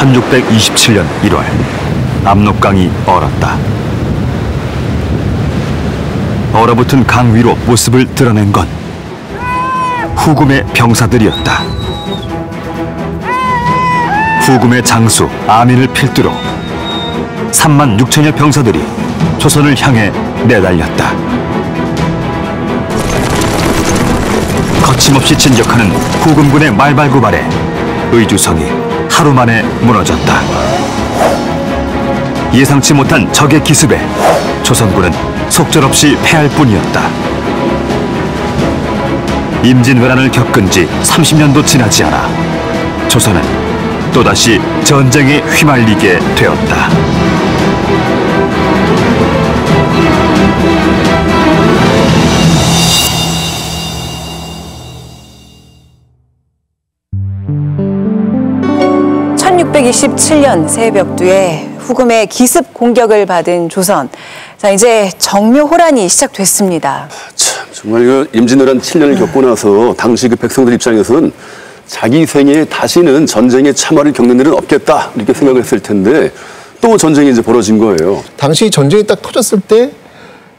(1627년 1월) 압록강이 얼었다. 얼어붙은 강 위로 모습을 드러낸 건 후금의 병사들이었다. 후금의 장수 아민을 필두로 3만 6천여 병사들이 조선을 향해 내달렸다. 거침없이 진격하는 후금군의 말발굽발에 의주성이 하루 만에 무너졌다. 예상치 못한 적의 기습에 조선군은 속절없이 패할 뿐이었다. 임진왜란을 겪은 지 30년도 지나지 않아 조선은 또다시 전쟁에 휘말리게 되었다. (1627년) 새벽두에 후금의 기습 공격을 받은 조선. 자, 이제 정묘호란이 시작됐습니다. 참, 정말 이거 임진왜란 7년을 겪고 나서 당시 그 백성들 입장에서는 자기 생애에 다시는 전쟁의 참화를 겪는 일은 없겠다 이렇게 생각을 했을 텐데 또 전쟁이 이제 벌어진 거예요. 당시 전쟁이 딱 터졌을 때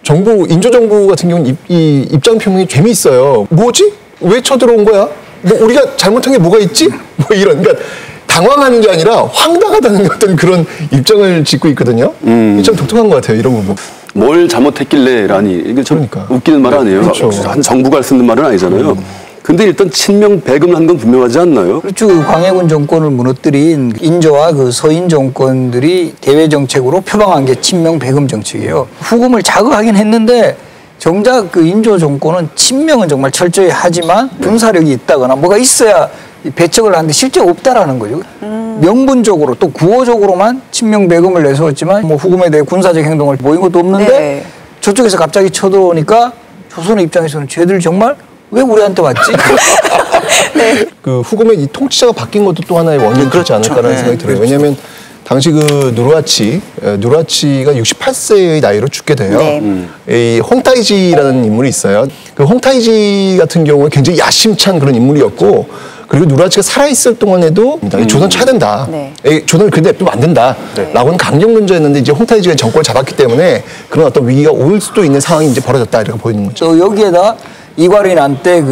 정부, 인조정부 같은 경우는 이 입장 표명이 재미있어요. 뭐지? 왜 쳐들어온 거야? 뭐 우리가 잘못한 게 뭐가 있지? 뭐 이런. 그러니까 당황하는 게 아니라 황당하다는 어떤 그런 입장을 짓고 있거든요. 참 독특한 것 같아요, 이런 부분. 뭘 잘못했길래라니 이게 좀 그러니까. 웃기는 말 아니에요. 그렇죠. 한 정부가 할 수 있는 말은 아니잖아요. 근데 일단 친명배금을 한 건 분명하지 않나요? 그렇죠. 광해군 정권을 무너뜨린 인조와 그 서인 정권들이 대외 정책으로 표방한 게 친명배금 정책이에요. 후금을 자극하긴 했는데 정작 그 인조 정권은 친명은 정말 철저히 하지만 군사력이 있다거나 뭐가 있어야 배척을 하는데 실제 없다라는 거죠. 명분적으로 또 구호적으로만 친명배금을 내세웠지만 뭐 후금에 대해 군사적 행동을 보인 것도 없는데 네. 저쪽에서 갑자기 쳐들어오니까 조선의 입장에서는 쟤들 정말 왜 우리한테 왔지? 네. 그 후금의 이 통치자가 바뀐 것도 또 하나의 원인이 되지 않을까라는 생각이 들어요. 왜냐하면 당시 그 누르하치가 68세의 나이로 죽게 돼요. 네. 이 홍타이지라는 인물이 있어요. 그 홍타이지 같은 경우에 굉장히 야심찬 그런 인물이었고, 그리고 누르하치가 살아있을 동안에도 조선 쳐야 된다. 네. 조선을 그런데 냅두면 안 된다. 라고는 강경근저였는데 이제 홍타이지가 정권을 잡았기 때문에 그런 어떤 위기가 올 수도 있는 상황이 이제 벌어졌다 이렇게 보이는 거죠. 또 여기에다 이괄이난 때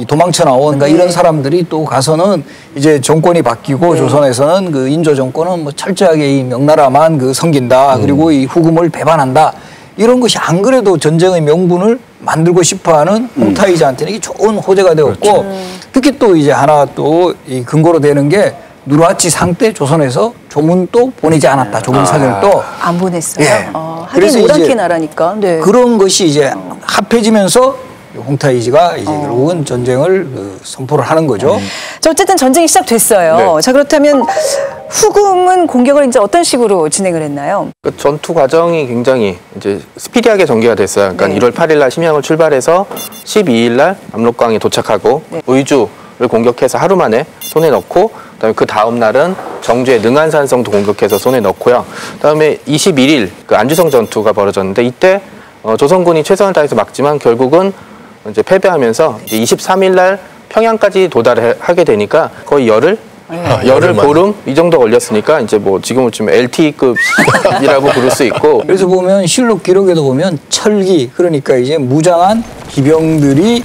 도망쳐 나온 그러니까 이런 사람들이 또 가서는 이제 정권이 바뀌고 조선에서는 그 인조 정권은 뭐 철저하게 이 명나라만 섬긴다. 그리고 이 후금을 배반한다. 이런 것이 안 그래도 전쟁의 명분을 만들고 싶어하는 홍타이지한테는 이게 좋은 호재가 되었고, 그렇죠. 특히 또 이제 하나 또 이 근거로 되는 게 누르하치 상 때 조선에서 조문도 보내지 않았다. 조문 사전을 또 안 보냈어요. 예. 하긴 오랑캐 나라니까. 네. 그런 것이 이제 합해지면서 홍타이지가 이제 결국은 전쟁을 선포를 하는 거죠. 자, 어쨌든 전쟁이 시작됐어요. 네. 자, 그렇다면 후금은 공격을 이제 어떤 식으로 진행을 했나요? 그 전투 과정이 굉장히 이제 스피디하게 전개가 됐어요. 그러니까 네. 1월 8일 날 심양을 출발해서 12일 날 압록강에 도착하고 네. 의주를 공격해서 하루 만에 손에 넣고, 그다음에 그 다음 날은 정주의 능안산성도 공격해서 손에 넣고요. 그다음에 21일 그 안주성 전투가 벌어졌는데 이때 조선군이 최선을 다해서 막지만 결국은 이제 패배하면서 이제 23일 날 평양까지 도달하게 되니까 거의 열흘 보름 이 정도 걸렸으니까 이제 뭐 지금은 좀 LTE급이라고 부를 수 있고. 그래서 보면 실록 기록에도 보면 철기, 그러니까 이제 무장한 기병들이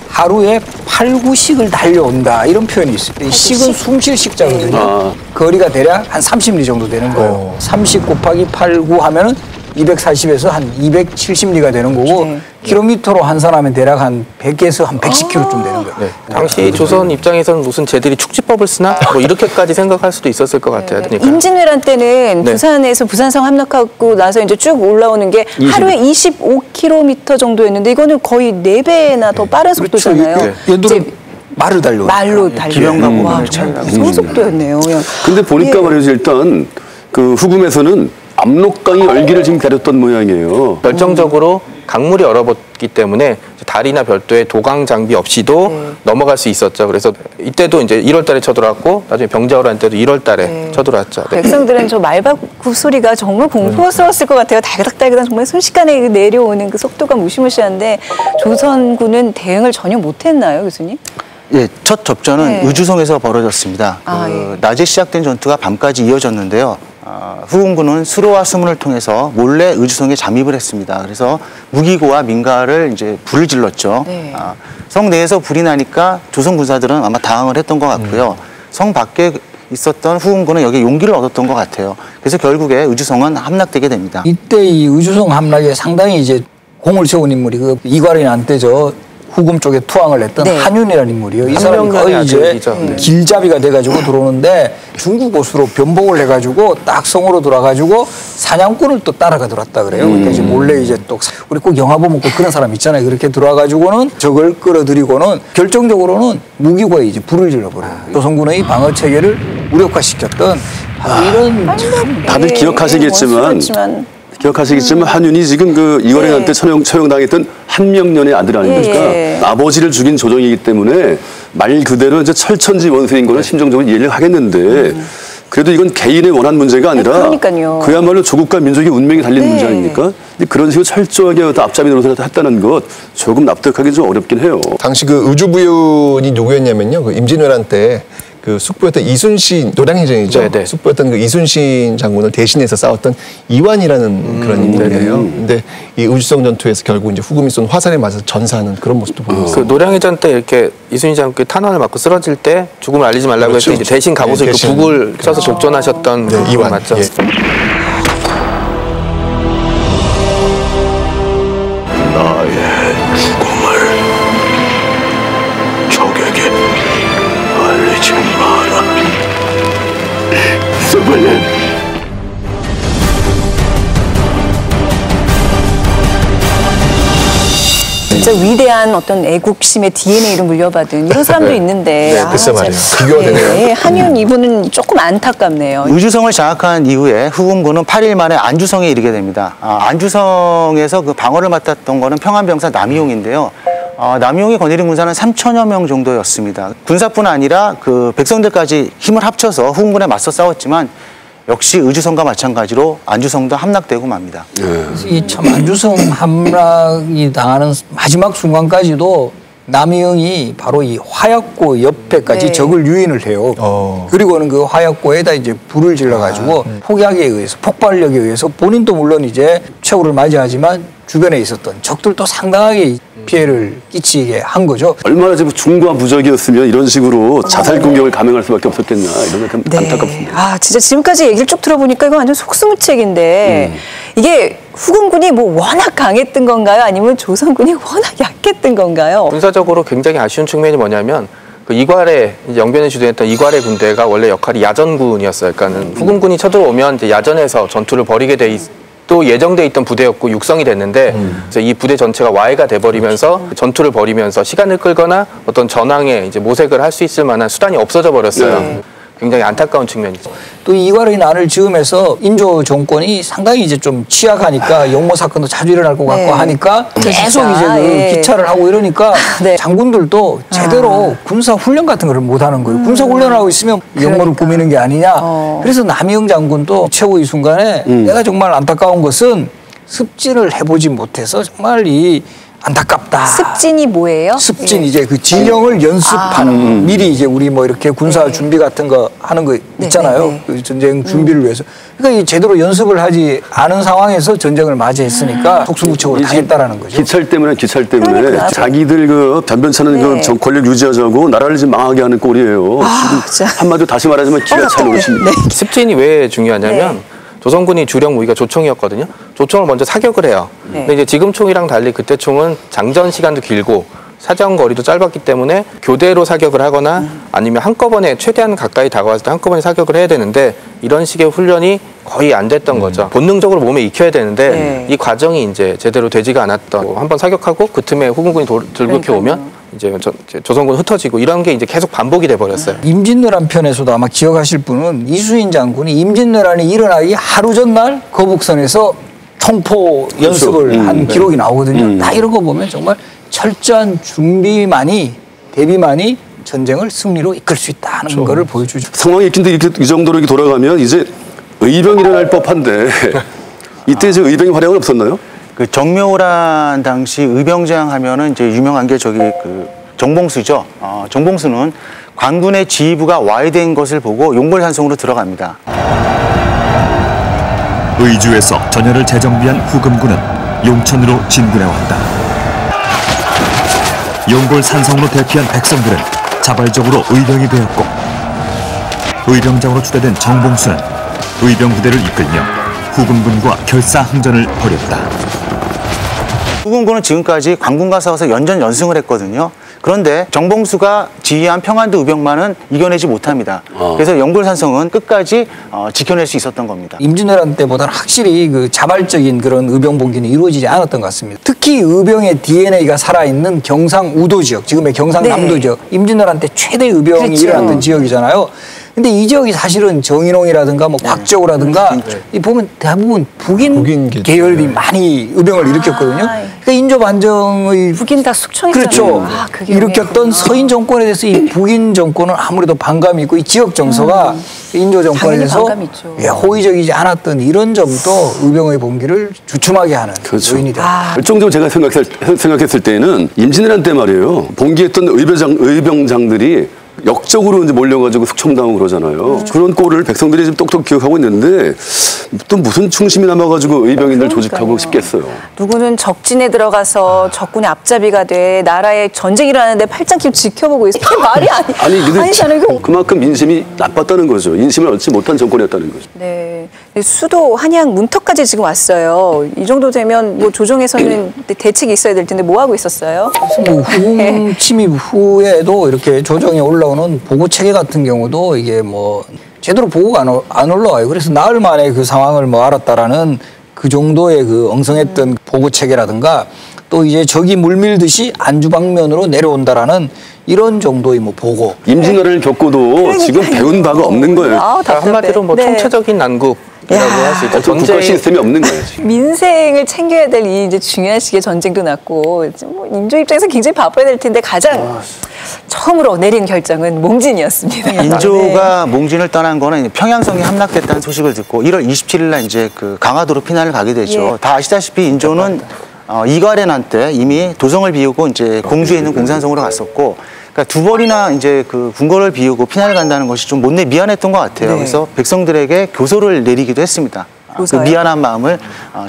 하루에 8구씩을 달려온다 이런 표현이 있어요. 식은 숨쉴 식자거든요. 거리가 대략 한 30리 정도 되는 거예요. 30 곱하기 8구 하면은 240에서 한 270리가 되는 거고, 네. 킬로미터로 환산하면 대략 한 100에서 한 110km쯤 되는 거예요. 네. 당시 조선 입장에서는 무슨 쟤들이 축지법을 쓰나? 뭐 이렇게까지 생각할 수도 있었을 것 같아요. 그러니까. 임진왜란 때는 네. 부산에서 부산성 함락하고 나서 이제 쭉 올라오는 게 하루에 25km 정도였는데 이거는 거의 4배나 더 빠른 속도잖아요. 그렇죠. 예를 들어 말을 달려. 말로 달려. 기병과 와, 무기를 정말 차이가 무서운 속도였네요. 그냥. 근데 보니까 예. 말이죠. 일단 그 후금에서는 압록강이 열기를 지금 가렸던 모양이에요. 결정적으로 강물이 얼어붙기 때문에 다리나 별도의 도강 장비 없이도 넘어갈 수 있었죠. 그래서 이때도 이제 1월 달에 쳐들어왔고 나중에 병자호란 때도 1월 달에 쳐들어왔죠. 네. 백성들은 저 말바굽 소리가 정말 공포스러웠을 것 같아요. 달그닥달그닥 정말 순식간에 내려오는 그 속도가 무시무시한데 조선군은 대응을 전혀 못했나요, 교수님? 예, 첫 접전은 네. 의주성에서 벌어졌습니다. 아, 그 예. 낮에 시작된 전투가 밤까지 이어졌는데요. 후금군은 수로와 수문을 통해서 몰래 의주성에 잠입을 했습니다. 그래서 무기고와 민가를 이제 불을 질렀죠. 네. 성 내에서 불이 나니까 조선 군사들은 아마 당황을 했던 것 같고요. 성 밖에 있었던 후금군은 여기에 용기를 얻었던 것 같아요. 그래서 결국에 의주성은 함락되게 됩니다. 이때 이 의주성 함락에 상당히 이제 공을 세운 인물이 그 이괄이난 때저 후금 쪽에 투항을 했던 네. 한윤이라는 인물이요. 이 사람이 한명간의 거의 이제 아들이죠. 네. 길잡이가 돼가지고 들어오는데 중국 옷으로 변복을 해가지고 딱 성으로 들어와가지고 사냥꾼을 또 따라가 들어왔다 그래요. 그러니까 이제 몰래 이제 또 우리 꼭 영화 보면 꼭 그런 사람 있잖아요. 그렇게 들어와가지고는 적을 끌어들이고는 결정적으로는 무기고에 이제 불을 질러버려요. 조선군의 방어 체계를 무력화시켰던 이런 참 다들 기억하시겠지만 원수였지만. 기억하시겠지만 한윤이 지금 그 이괄행한테 처형당했던 한명년의 아들 아닙니까? 예, 예. 아버지를 죽인 조정이기 때문에 말 그대로 이제 철천지 원수인 거는 심정적으로 이해를 하겠는데 그래도 이건 개인의 원한 문제가 아니라 그러니까요. 그야말로 조국과 민족의 운명이 달린 네. 문제 아닙니까? 근데 그런 식으로 철저하게 앞잡이 노릇을 했다는 것 조금 납득하기 좀 어렵긴 해요. 당시 그 의주부윤이 누구였냐면요. 그 임진왜란 때 그 숙부였던 이순신 노량해전이죠. 네네. 숙부였던 그 이순신 장군을 대신해서 싸웠던 이완이라는 그런 인물이에요. 근데 이 의주성 전투에서 결국 이제 후금이 쏜 화살에 맞아서 전사하는 그런 모습도 보고 그 있어요. 노량해전 때 이렇게 이순신 장군이 탄환을 맞고 쓰러질 때 죽음을 알리지 말라고 그렇죠. 해서 이제 대신 가고서 네, 그 대신. 북을 쳐서 독전하셨던 네, 분 이완. 맞죠? 예. 나의 죽음을 적에게 알리지 마라. 스벌렌. 진짜 위대한 어떤 애국심의 DNA를 물려받은 이런 사람도 있는데. 네, 글쎄 말이에요. 비교가 되네요. 한윤 이분은 조금 안타깝네요. 의주성을 장악한 이후에 후금군은 8일 만에 안주성에 이르게 됩니다. 안주성에서 그 방어를 맡았던 거는 평안병사 남이용인데요. 남이용이 거느린 군사는 3천여 명 정도였습니다. 군사뿐 아니라 그 백성들까지 힘을 합쳐서 후금군에 맞서 싸웠지만 역시 의주성과 마찬가지로 안주성도 함락되고 맙니다. 이 참 안주성 함락이 당하는 마지막 순간까지도 남이영이 바로 이 화약고 옆에까지 네. 적을 유인을 해요. 그리고는 그 화약고에다 이제 불을 질러가지고 폭약에 의해서 폭발력에 의해서 본인도 물론 이제 최후를 맞이하지만 주변에 있었던 적들도 상당하게 피해를 끼치게 한 거죠. 얼마나 지금 중과부적이었으면 이런 식으로 자살 공격을 감행할 수밖에 없었겠나 이런 게 네. 안타깝습니다. 아, 진짜 지금까지 얘기를 쭉 들어보니까 이거 완전 속수무책인데 이게 후금군이 뭐 워낙 강했던 건가요? 아니면 조선군이 워낙 약했던 건가요? 군사적으로 굉장히 아쉬운 측면이 뭐냐면 그 이괄의 이제 영변을 주도했던 이괄의 군대가 원래 역할이 야전군이었어요. 그러니까는 후금군이 쳐들어오면 이제 야전에서 전투를 벌이게 또 예정돼 있던 부대였고 육성이 됐는데 그래서 이 부대 전체가 와해가 돼버리면서 전투를 벌이면서 시간을 끌거나 어떤 전황에 이제 모색을 할 수 있을 만한 수단이 없어져 버렸어요. 네. 굉장히 안타까운 측면이죠. 또 이괄의 난을 지으면서 인조 정권이 상당히 이제 좀 취약하니까 영모 사건도 자주 일어날 것 같고 네. 하니까 계속 진짜, 이제 그 예. 기차를 하고 이러니까 네. 장군들도 제대로 군사 훈련 같은 걸 못 하는 거예요. 군사 훈련을 하고 있으면 영모를 꾸미는 게 아니냐. 그래서 남이영 장군도 최후의 순간에 내가 정말 안타까운 것은 습진을 해보지 못해서 정말 이 안타깝다. 습진이 뭐예요? 습진 예. 이제 그 진영을 연습하는 미리 이제 우리 뭐 이렇게 군사 준비 같은 거 하는 거 있잖아요. 네. 그 전쟁 준비를 위해서. 그러니까 이 제대로 연습을 하지 않은 상황에서 전쟁을 맞이했으니까 속수무책으로 당했다라는 거죠. 기찰 때문에 그러니까. 자기들 그 변변찮은 네. 그 권력 유지하자고 나라를 지금 망하게 하는 꼴이에요. 지금 진짜. 한마디로 다시 말하자면 기라차 노릇입니다. 습진이 왜 중요하냐면 네. 조선군이 주력 무기가 조총이었거든요. 조총을 먼저 사격을 해요. 네. 근데 이제 지금 총이랑 달리 그때 총은 장전 시간도 길고 사정 거리도 짧았기 때문에 교대로 사격을 하거나 아니면 한꺼번에 최대한 가까이 다가왔을 때 한꺼번에 사격을 해야 되는데 이런 식의 훈련이 거의 안 됐던 거죠. 본능적으로 몸에 익혀야 되는데 네. 이 과정이 이제 제대로 되지가 않았던 한번 사격하고 그 틈에 후금군이 돌격해 오면 이제 조선군 흩어지고 이런 게 이제 계속 반복이 돼 버렸어요. 임진왜란 편에서도 아마 기억하실 분은 이수인 장군이 임진왜란이 일어나기 하루 전날 거북선에서 총포 연습을 한 기록이 나오거든요. 다 이런 거 보면 정말 철저한 준비만이 대비만이 전쟁을 승리로 이끌 수 있다는 거를 보여주죠. 상황이 근데 이렇게 이 정도로 이렇게 돌아가면 이제 의병이 일어날 법한데 이때 이제 의병이 활약은 없었나요? 그 정묘란 당시 의병장 하면은 이제 유명한 게 저기 그 정봉수죠. 정봉수는 관군의 지휘부가 와해된 것을 보고 용골산성으로 들어갑니다. 의주에서 전열을 재정비한 후금군은 용천으로 진군해 왔다. 용골 산성으로 대피한 백성들은 자발적으로 의병이 되었고 의병장으로 추대된 정봉수는 의병 부대를 이끌며 후금군과 결사항전을 벌였다. 후금군은 지금까지 관군과 싸워서 연전연승을 했거든요. 그런데 정봉수가 지휘한 평안도 의병만은 이겨내지 못합니다. 그래서 용골산성은 끝까지 지켜낼 수 있었던 겁니다. 임진왜란 때보다는 확실히 그 자발적인 그런 의병 봉기는 이루어지지 않았던 것 같습니다. 특히 의병의 DNA가 살아있는 경상우도 지역, 지금의 경상남도 지역, 임진왜란 때 최대 의병이 일어났던 지역이잖아요. 근데 이 지역이 사실은 정인홍이라든가 뭐 곽저우라든가 이 보면 대부분 북인 계열이 많이 의병을 일으켰거든요. 그러니까 인조 반정의 북인 다 숙청했잖아요. 그렇죠. 일으켰던 서인 정권에 대해서 이 북인 정권은 아무래도 반감이 있고 이 지역 정서가 인조 정권에 대해서 호의적이지 않았던 이런 점도 의병의 봉기를 주춤하게 하는 요인이 됩니다. 결정적으로 제가 생각했을 때는 임진왜란 때 말이에요. 봉기했던 의병장들이 역적으로 이제 몰려가지고 숙청당하고 그러잖아요. 그런 꼴을 백성들이 지금 똑똑 기억하고 있는데 또 무슨 충심이 남아가지고 의병인들 조직하고 싶겠어요. 누구는 적진에 들어가서 적군의 앞잡이가 돼 나라에 전쟁이 일어나는데 팔짱 끼고 지켜보고 있어. 이게 말이 아니잖아요. 그만큼 인심이 나빴다는 거죠. 인심을 얻지 못한 정권이었다는 거죠. 네. 수도 한양 문턱까지 지금 왔어요. 이 정도 되면 뭐 조정에서는 대책이 있어야 될 텐데 뭐 하고 있었어요? 뭐 후금 침입 후에도 이렇게 조정에 올라오는 보고 체계 같은 경우도 이게 뭐 제대로 보고가 안 올라와요. 그래서 나흘 만에 그 상황을 뭐 알았다라는 그 정도의 그 엉성했던 보고 체계라든가 또 이제 적이 물밀듯이 안주 방면으로 내려온다라는 이런 정도의 뭐 보고. 임진왜란을 겪고도 지금 배운 바가 없는 거예요. 한마디로 뭐 총체적인 난국. 이라고 할 수 있죠. 국가 시스템이 없는 거예요. 지금. 민생을 챙겨야 될 이 이제 중요한 시기에 전쟁도 났고 뭐 인조 입장에서 굉장히 바빠야 될 텐데 가장 처음으로 내린 결정은 몽진이었습니다. 인조가 몽진을 떠난 거는 평양성이 함락됐다는 소식을 듣고 1월 27일 날 이제 그 강화도로 피난을 가게 되죠. 다 아시다시피 인조는 이괄해난 때 이미 도성을 비우고 이제 공주에 있는 공산성으로 갔었고. 그러니까 두 번이나 이제 그 궁궐을 비우고 피난을 간다는 것이 좀 못내 미안했던 것 같아요. 그래서 백성들에게 교소를 내리기도 했습니다. 그 미안한 마음을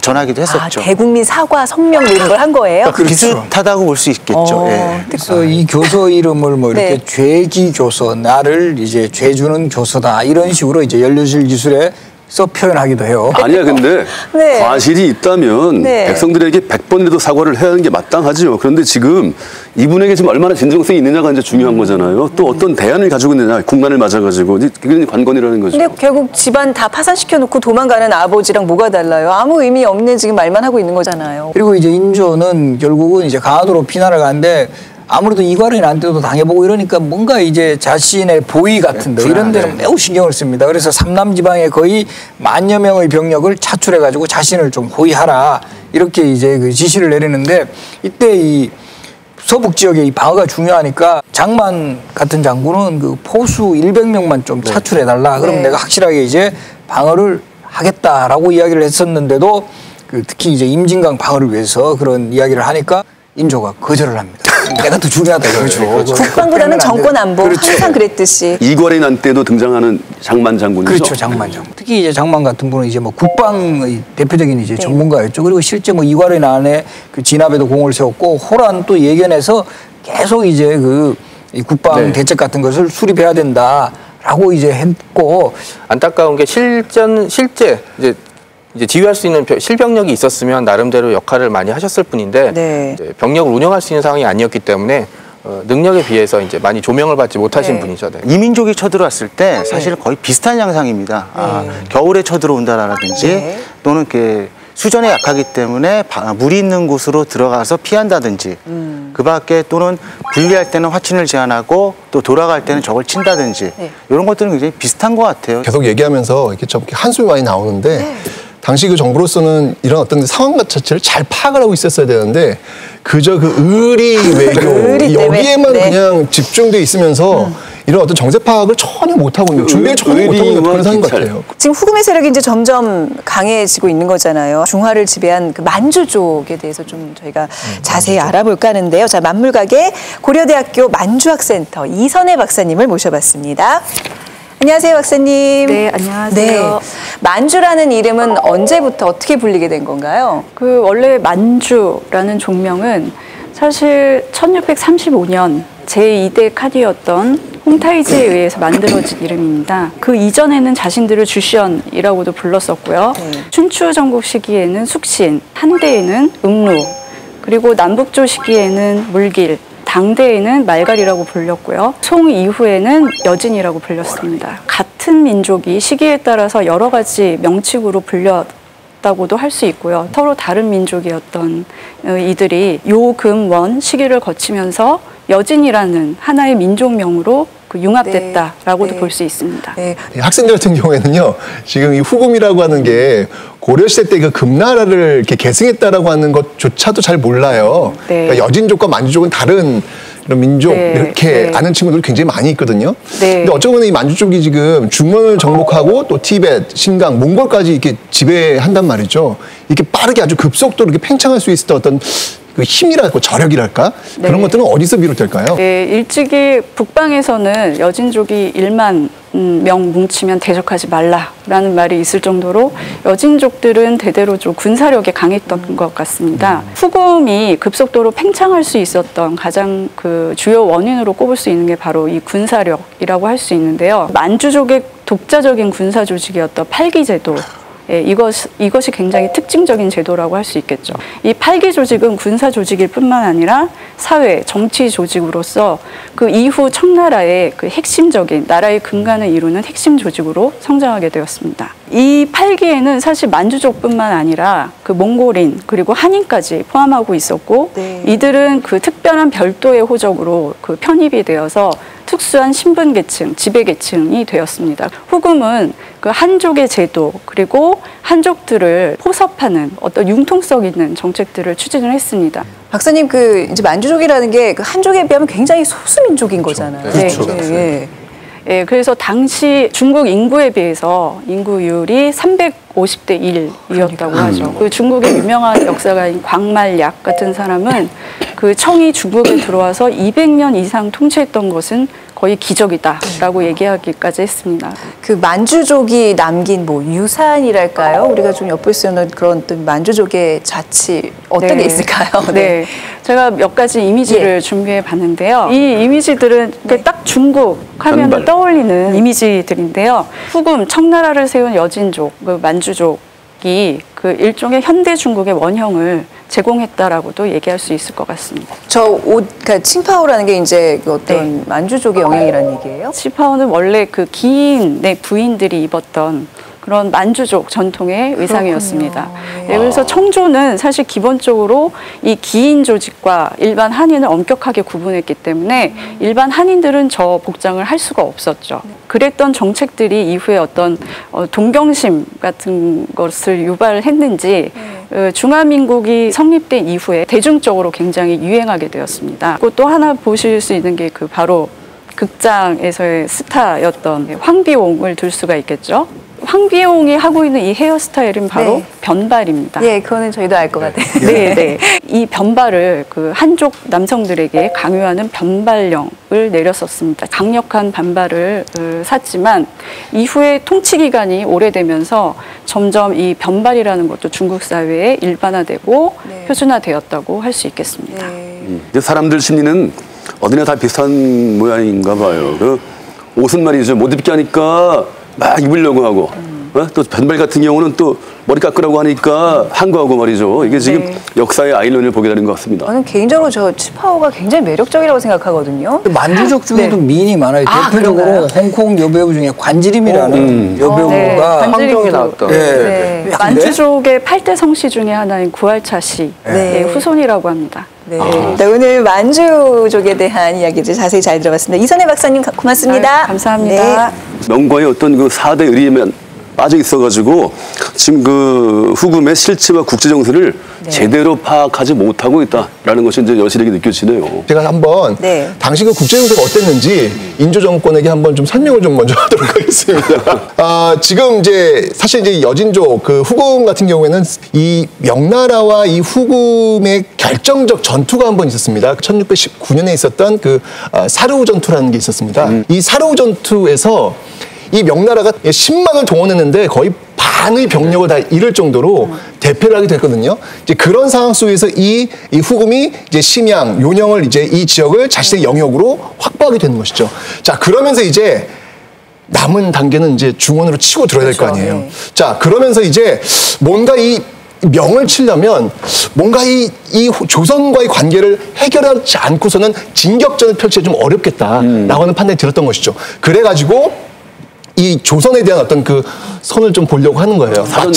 전하기도 했었죠. 대국민 사과 성명 이런 걸 한 거예요? 비슷하다고 볼 수 있겠죠. 그래서 이 교소 이름을 뭐 이렇게 죄기교서, 나를 이제 죄 주는 교서다 이런 식으로 이제 연료실 기술에 써 표현하기도 해요. 아니야, 근데 과실이 있다면 백성들에게 100번이라도 사과를 해야 하는 게 마땅하죠. 그런데 지금 이분에게 지금 얼마나 진정성이 있느냐가 이제 중요한 거잖아요. 또 어떤 대안을 가지고 있느냐, 국난을 맞아가지고 그게 관건이라는 거죠. 근데 결국 집안 다 파산시켜놓고 도망가는 아버지랑 뭐가 달라요? 아무 의미 없는 지금 말만 하고 있는 거잖아요. 그리고 이제 인조는 결국은 이제 강화도로 피난을 가는데 아무래도 이괄은 안 때도 당해보고 이러니까 뭔가 이제 자신의 보위 같은 데 이런 데는 매우 신경을 씁니다. 그래서 삼남 지방에 거의 10,000여 명의 병력을 차출해가지고 자신을 좀 호위하라 이렇게 이제 그 지시를 내리는데 이때 이 서북 지역의 이 방어가 중요하니까 장만 같은 장군은 그 포수 100명만 좀 차출해달라. 그러면 내가 확실하게 이제 방어를 하겠다라고 이야기를 했었는데도 그 특히 이제 임진강 방어를 위해서 그런 이야기를 하니까 인조가 거절을 합니다. 내가 더 중요하다 이거죠. 국방보다는 정권 안보 항상 그랬듯이. 이괄이 난 때도 등장하는 장만 장군이죠. 그렇죠, 장만 장군. 특히 이제 장만 같은 분은 이제 뭐 국방의 대표적인 이제 전문가였죠. 그리고 실제 뭐 이괄의 난에 그 진압에도 공을 세웠고 호란 또 예견에서 계속 이제 그 이 국방 대책 같은 것을 수립해야 된다라고 이제 했고 안타까운 게 실제 이제 지휘할 수 있는 실병력이 있었으면 나름대로 역할을 많이 하셨을 뿐인데 이제 병력을 운영할 수 있는 상황이 아니었기 때문에 능력에 비해서 이제 많이 조명을 받지 못하신 분이죠. 이민족이 쳐들어왔을 때 사실 거의 비슷한 양상입니다. 겨울에 쳐들어온다라든지 또는 이렇게 수전에 약하기 때문에 물이 있는 곳으로 들어가서 피한다든지 그 밖에 또는 분리할 때는 화친을 제한하고 또 돌아갈 때는 저걸 친다든지 이런 것들은 굉장히 비슷한 것 같아요. 계속 얘기하면서 이렇게 좀 한숨이 많이 나오는데 당시 그 정부로서는 이런 어떤 상황 자체를 잘 파악을 하고 있었어야 되는데 그저 그 의리 외교 여기에만 그냥 집중돼 있으면서 이런 어떤 정세 파악을 전혀 못하고 있는 준비를 전혀 못하고 있는 그런 상황인 것 같아요. 지금 후금의 세력이 이제 점점 강해지고 있는 거잖아요. 중화를 지배한 그 만주족에 대해서 좀 저희가 자세히 알아볼까 하는데요. 자, 만물가게 고려대학교 만주학센터 이선혜 박사님을 모셔봤습니다. 안녕하세요, 박사님. 네, 안녕하세요. 네. 만주라는 이름은 언제부터 어떻게 불리게 된 건가요? 그 원래 만주라는 종명은 사실 1635년 제2대 카디였던 홍타이지에 의해서 만들어진 이름입니다. 그 이전에는 자신들을 주시언이라고도 불렀었고요. 춘추 전국 시기에는 숙신, 한대에는 음루, 그리고 남북조 시기에는 물길, 당대에는 말갈이라고 불렸고요. 송 이후에는 여진이라고 불렸습니다. 같은 민족이 시기에 따라서 여러 가지 명칭으로 불렸다고도 할 수 있고요. 서로 다른 민족이었던 이들이 요, 금, 원 시기를 거치면서 여진이라는 하나의 민족명으로 융합됐다라고도 볼 수 있습니다. 네. 학생들 같은 경우에는요, 지금 이 후금이라고 하는 게 고려시대 때 그 금나라를 이렇게 계승했다라고 하는 것조차도 잘 몰라요. 네. 그러니까 여진족과 만주족은 다른 그런 민족 이렇게 아는 친구들이 굉장히 많이 있거든요. 근데 어쩌면 이 만주족이 지금 중원을 정복하고 또 티벳, 신강, 몽골까지 이렇게 지배한단 말이죠. 이렇게 빠르게 아주 급속도로 이렇게 팽창할 수 있었던 어떤 그 힘이랄까, 저력이랄까 그런 것들은 어디서 비롯될까요? 네, 일찍이 북방에서는 여진족이 1만 명 뭉치면 대적하지 말라라는 말이 있을 정도로 여진족들은 대대로 좀 군사력에 강했던 것 같습니다. 후금이 급속도로 팽창할 수 있었던 가장 그 주요 원인으로 꼽을 수 있는 게 바로 이 군사력이라고 할 수 있는데요. 만주족의 독자적인 군사 조직이었던 팔기제도. 예, 이것이 굉장히 특징적인 제도라고 할 수 있겠죠. 이 팔기 조직은 군사 조직일 뿐만 아니라 사회, 정치 조직으로서 그 이후 청나라의 그 핵심적인 나라의 근간을 이루는 핵심 조직으로 성장하게 되었습니다. 이 팔기에는 사실 만주족뿐만 아니라 그 몽골인 그리고 한인까지 포함하고 있었고 이들은 그 특별한 별도의 호적으로 그 편입이 되어서 특수한 신분 계층, 지배 계층이 되었습니다. 후금은 그 한족의 제도 그리고 한족들을 포섭하는 어떤 융통성 있는 정책들을 추진을 했습니다. 박사님, 그 이제 만주족이라는 게 그 한족에 비하면 굉장히 소수 민족인 거잖아요. 네. 예, 그래서 당시 중국 인구에 비해서 인구율이 350대 1이었다고 하죠. 그 중국의 유명한 역사가인 광말약 같은 사람은 그 청이 중국에 들어와서 200년 이상 통치했던 것은 거의 기적이다라고 얘기하기까지 했습니다. 그 만주족이 남긴 뭐 유산이랄까요? 우리가 좀 엿볼 수 있는 그런 어떤 만주족의 자치 어떤 게 있을까요? 네. 제가 몇 가지 이미지를 준비해 봤는데요. 이 이미지들은 딱 중국 하면 떠올리는 이미지들인데요. 후금, 청나라를 세운 여진족, 그 만주족이 그 일종의 현대 중국의 원형을 제공했다라고도 얘기할 수 있을 것 같습니다. 그러니까 칭파오라는 게 이제 그 어떤 만주족의 영향이라는 얘기예요? 칭파오는 원래 그 기인의 부인들이 입었던 그런 만주족 전통의 의상이었습니다. 네, 그래서 청조는 사실 기본적으로 이 기인 조직과 일반 한인을 엄격하게 구분했기 때문에 일반 한인들은 저 복장을 할 수가 없었죠. 그랬던 정책들이 이후에 어떤 동경심 같은 것을 유발했는지 중화민국이 성립된 이후에 대중적으로 굉장히 유행하게 되었습니다. 그리고 또 하나 보실 수 있는 게 그 바로 극장에서의 스타였던 황비옹을 들 수가 있겠죠. 황비옹이 하고 있는 이 헤어스타일은 바로 변발입니다. 네, 그거는 저희도 알 것 같아요. 네. 이 변발을 그 한족 남성들에게 강요하는 변발령을 내렸었습니다. 강력한 반발을 샀지만 이후에 통치 기간이 오래되면서 점점 이 변발이라는 것도 중국 사회에 일반화되고 표준화되었다고 할 수 있겠습니다. 이제 사람들 심리는 어디나 다 비슷한 모양인가 봐요. 그 옷은 말이죠. 못 입게 하니까 막 입으려고 하고 또 변발 같은 경우는 또 머리 깎으라고 하니까 항거하고 말이죠. 이게 지금 네. 역사의 아이러니를 보게 되는 것 같습니다. 저는 개인적으로 저 치파오가 굉장히 매력적이라고 생각하거든요. 만주족 중에도 네. 미인이 많아요. 아, 대표적으로 그런가요? 홍콩 여배우 중에 관지림이라는 여배우가 네. 황정이 나왔던. 네. 만주족의 8대 성씨 중에 하나인 구알차 씨의 네. 후손이라고 합니다. 네. 네, 오늘 만주족에 대한 이야기를 자세히 잘 들어봤습니다. 이선혜 박사님 고맙습니다. 감사합니다. 네. 명과의 어떤 그 4대 의리에만 빠져 있어가지고 지금 그 후금의 실체와 국제 정세를 제대로 파악하지 못하고 있다라는 것이 이제 여실하게 느껴지네요. 제가 한번 네. 당시 그 국제 정세가 어땠는지 인조 정권에게 한번 좀 설명을 좀 먼저 하도록 하겠습니다. 지금 이제 사실 이제 여진족 그 후금 같은 경우에는 이 명나라와 이 후금의 결정적 전투가 한 번 있었습니다. 1619년에 있었던 그 사르우 전투라는 게 있었습니다. 이 사르우 전투에서 이 명나라가 신망을 동원했는데 거의 반의 병력을 다 잃을 정도로 대패를 하게 됐거든요. 이제 그런 상황 속에서 이 후금이 이제 심양, 요령을 이제 이 지역을 자신의 영역으로 확보하게 되는 것이죠. 자, 그러면서 이제 남은 단계는 이제 중원으로 치고 들어야 될 거 아니에요. 네. 자, 그러면서 이제 뭔가 이 명을 치려면 뭔가 이 조선과의 관계를 해결하지 않고서는 진격전을 펼치기 좀 어렵겠다라고 하는 판단이 들었던 것이죠. 그래가지고 이 조선에 대한 어떤 그 선을 좀 보려고 하는 거예요. 사전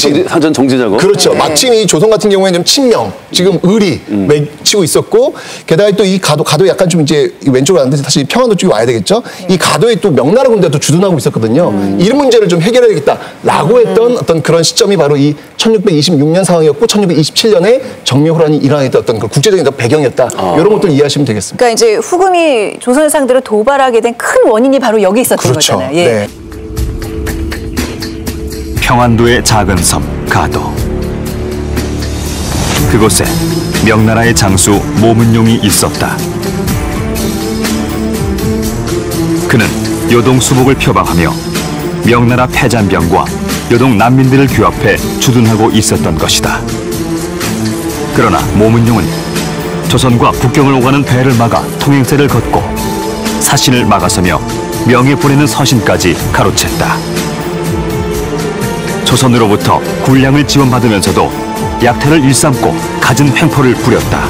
정지 작업. 그렇죠. 마침 이 조선 같은 경우에는 좀 친명, 지금 의리 맺히고 있었고, 게다가 또 이 가도 약간 좀 이제 왼쪽으로 왔는데 다시 평안도 쪽에 와야 되겠죠. 이 가도에 또 명나라 군대가 또 주둔하고 있었거든요. 이 문제를 좀 해결해야겠다라고 했던 어떤 그런 시점이 바로 이 1626년 상황이었고, 1627년에 정묘호란이 일어나게 어떤 그 국제적인 배경이었다. 이런 것들 이해하시면 되겠습니다. 그러니까 이제 후금이 조선을 상대로 도발하게 된 큰 원인이 바로 여기 있었던 그렇죠. 거잖아요. 예. 네. 평안도의 작은 섬 가도. 그곳에 명나라의 장수 모문용이 있었다. 그는 요동 수복을 표방하며 명나라 패잔병과 요동 난민들을 규합해 주둔하고 있었던 것이다. 그러나 모문용은 조선과 북경을 오가는 배를 막아 통행세를 걷고 사신을 막아서며 명에 보내는 서신까지 가로챘다. 조선으로부터 군량을 지원받으면서도 약탈을 일삼고 갖은 횡포를 부렸다.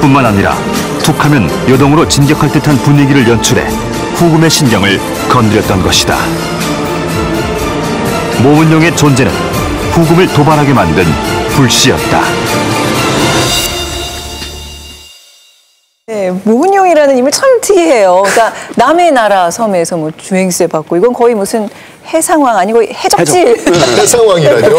뿐만 아니라 툭하면 요동으로 진격할 듯한 분위기를 연출해 후금의 신경을 건드렸던 것이다. 모문용의 존재는 후금을 도발하게 만든 불씨였다. 네, 모문용이라는 인물 참 특이해요. 그러니까 남의 나라 섬에서 뭐 주행세 받고 이건 거의 무슨 해상왕 아니고 해적질. 상황이라죠.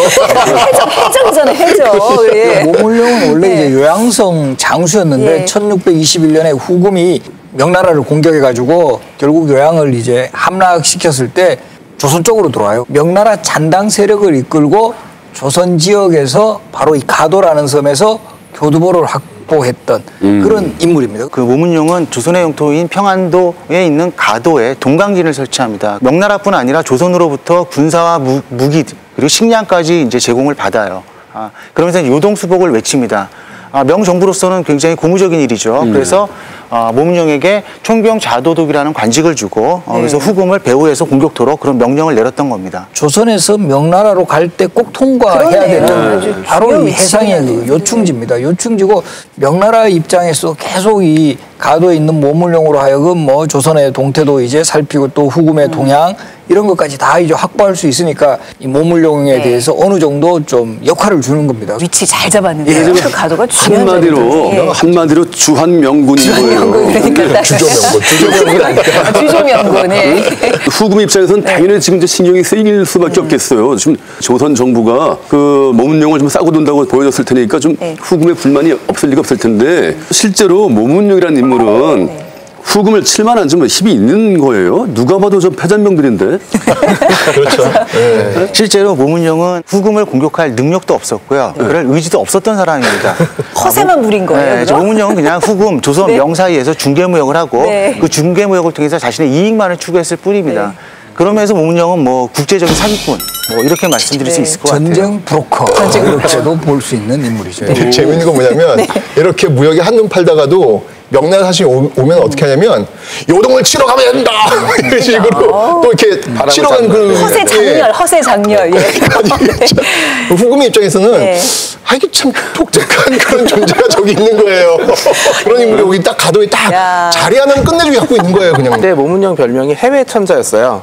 해적이잖아요, 해적. 예. 모문룡은 원래 네. 이제 요양성 장수였는데 예. 1621년에 후금이 명나라를 공격해가지고 결국 요양을 이제 함락시켰을 때 조선 쪽으로 들어와요. 명나라 잔당 세력을 이끌고 조선 지역에서 바로 이 가도라는 섬에서 교두보를 확보했던 그런 인물입니다. 그 모문용은 조선의 영토인 평안도에 있는 가도에 동강진을 설치합니다. 명나라뿐 아니라 조선으로부터 군사와 무기 그리고 식량까지 이제 제공을 받아요. 그러면서 요동수복을 외칩니다. 명정부로서는 굉장히 고무적인 일이죠. 그래서 모문용에게 총병 좌도독이라는 관직을 주고 그래서 후금을 배후에서 공격토록 그런 명령을 내렸던 겁니다. 조선에서 명나라로 갈 때 꼭 통과해야 그러네요. 되는 바로 이 해상의 그 요충지입니다. 요충지고 명나라 입장에서 계속 이 가도에 있는 모문용으로 하여금 뭐 조선의 동태도 이제 살피고 또 후금의 동향 이런 것까지 다 이제 확보할 수 있으니까 이 모문용에 네. 대해서 어느 정도 좀 역할을 주는 겁니다. 위치 잘 잡았는데요. 그 가도가 중요한 한마디로 주한명군인 거예요. 그러니까 주조명군. 주조명군. 네. 후금 입장에서는 당연히 지금 이제 신경이 쓰일 수밖에 없겠어요. 지금 조선 정부가 그 모문용을 좀 싸고 돈다고 보여줬을 테니까 좀 후금의 불만이 없을 리가 없을 텐데 실제로 모문용이라는 인물은 후금을 칠만한 좀 힘이 있는 거예요. 누가 봐도 저 패잔병들인데. 그렇죠. 네. 실제로 모문용은 후금을 공격할 능력도 없었고요. 그럴 의지도 없었던 사람입니다. 허세만 부린 거예요. 네, 그럼? 모문용은 그냥 후금, 조선 네. 명 사이에서 중개무역을 하고 네. 그 중개무역을 통해서 자신의 이익만을 추구했을 뿐입니다. 그러면서 모문용은 뭐 국제적인 사기꾼 뭐 이렇게 말씀드릴 수 있을 것 같아요. 전쟁 브로커 이렇게도 볼 수 있는 인물이죠. 재밌는 건 뭐냐면 이렇게 무역에 한눈 팔다가도 명나라 사신이 오면 어떻게 하냐면 요동을 치러 가면 된다 이런 식으로 또 이렇게 치러 간 그 허세 장렬, 허세 장렬. 예. 후금의 입장에서는 네. 이게 참 독특한 그런 존재가 저기 있는 거예요. 그런 인물이 여기 딱 가도에 딱 자리 하나는 끝내주게 갖고 있는 거예요, 그냥. 그때 모문용 별명이 해외 천자였어요.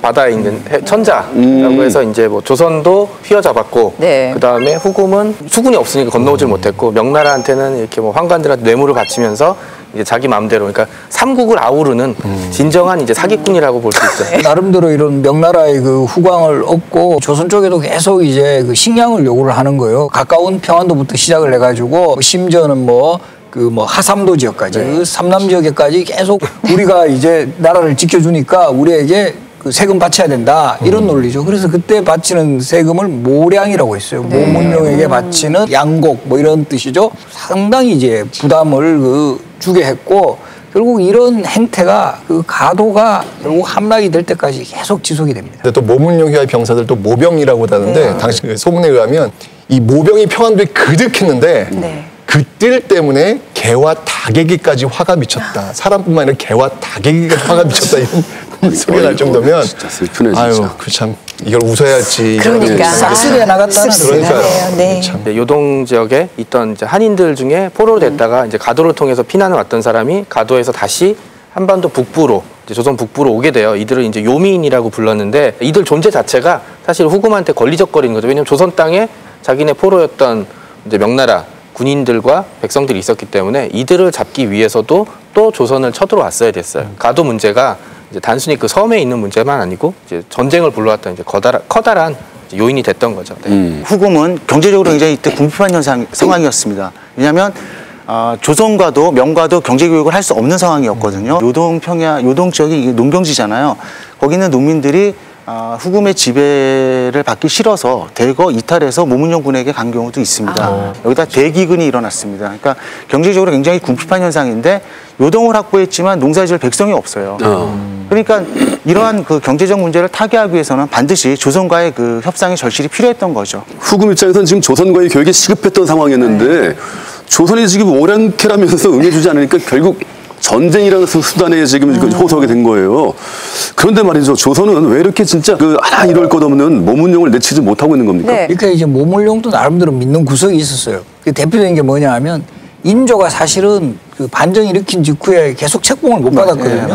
바다에 있는 천자라고 해서 이제 뭐 조선도 휘어잡았고, 네. 그 다음에 후금은 수군이 없으니까 건너오질 못했고, 명나라한테는 이렇게 뭐 환관들한테 뇌물을 바치면서 이제 자기 마음대로, 그러니까 삼국을 아우르는 진정한 이제 사기꾼이라고 볼 수 있죠. 나름대로 이런 명나라의 그 후광을 얻고 조선 쪽에도 계속 이제 그 식량을 요구를 하는 거예요. 가까운 평안도부터 시작을 해가지고 심지어는 그 하삼도 지역까지 그 삼남 지역에까지 계속 우리가 이제 나라를 지켜주니까 우리에게 그 세금 바쳐야 된다 이런 논리죠. 그래서 그때 바치는 세금을 모량이라고 했어요. 모문용에게 바치는 양곡 뭐 이런 뜻이죠. 상당히 이제 부담을 주게 했고 결국 이런 행태가 그 가도가 결국 함락이 될 때까지 계속 지속이 됩니다. 근데 또 모문용의 병사들 또 모병이라고 하는데 당시 소문에 의하면 이 모병이 평안도에 그득했는데 그 뜰 때문에 개와 닭에게까지 화가 미쳤다. 사람뿐만 아니라 개와 닭에게까지 화가 미쳤다 이런 소리가 날 정도면 진짜 슬프네 진짜. 아유, 그 참 이걸 웃어야 할지. 그러니까 싹쓸이해 나갔다는 그러니까요. 네. 참. 요동 지역에 있던 이제 한인들 중에 포로로 됐다가 이제 가도를 통해서 피난을 왔던 사람이 가도에서 다시 한반도 북부로 이제 조선 북부로 오게 돼요. 이들을 이제 요민이라고 불렀는데 이들 존재 자체가 사실 후금한테 권리적거리는 거죠. 왜냐하면 조선 땅에 자기네 포로였던 이제 명나라 군인들과 백성들이 있었기 때문에 이들을 잡기 위해서도 또 조선을 쳐들어왔어야 됐어요. 가도 문제가 이제 단순히 그 섬에 있는 문제만 아니고 이제 전쟁을 불러왔던 이제 커다란 요인이 됐던 거죠. 네. 후금은 경제적으로 굉장히 이때 궁핍한 상황이었습니다. 왜냐하면 조선과도 명과도 경제교육을 할 수 없는 상황이었거든요. 요동 지역이 농경지잖아요. 거기 있는 농민들이 후금의 지배를 받기 싫어서 대거 이탈해서 모문용 군에게 간 경우도 있습니다. 여기다 대기근이 일어났습니다. 그러니까 경제적으로 굉장히 궁핍한 현상인데 요동을 확보했지만 농사지을 백성이 없어요. 그러니까 이러한 그 경제적 문제를 타개하기 위해서는 반드시 조선과의 그 협상의 절실히 필요했던 거죠. 후금 입장에서는 지금 조선과의 교역이 시급했던 상황이었는데 조선이 지금 오랑캐라면서 응해주지 않으니까 결국 전쟁이라는 수단에 지금 호소하게 된 거예요. 그런데 말이죠. 조선은 왜 이렇게 진짜 하나 이럴 것 없는 모문용을 내치지 못하고 있는 겁니까? 네. 그러니까 이제 모문용도 나름대로 믿는 구석이 있었어요. 그 대표적인 게 뭐냐 하면 인조가 사실은 그 반정 일으킨 직후에 계속 책봉을 못 받았거든요.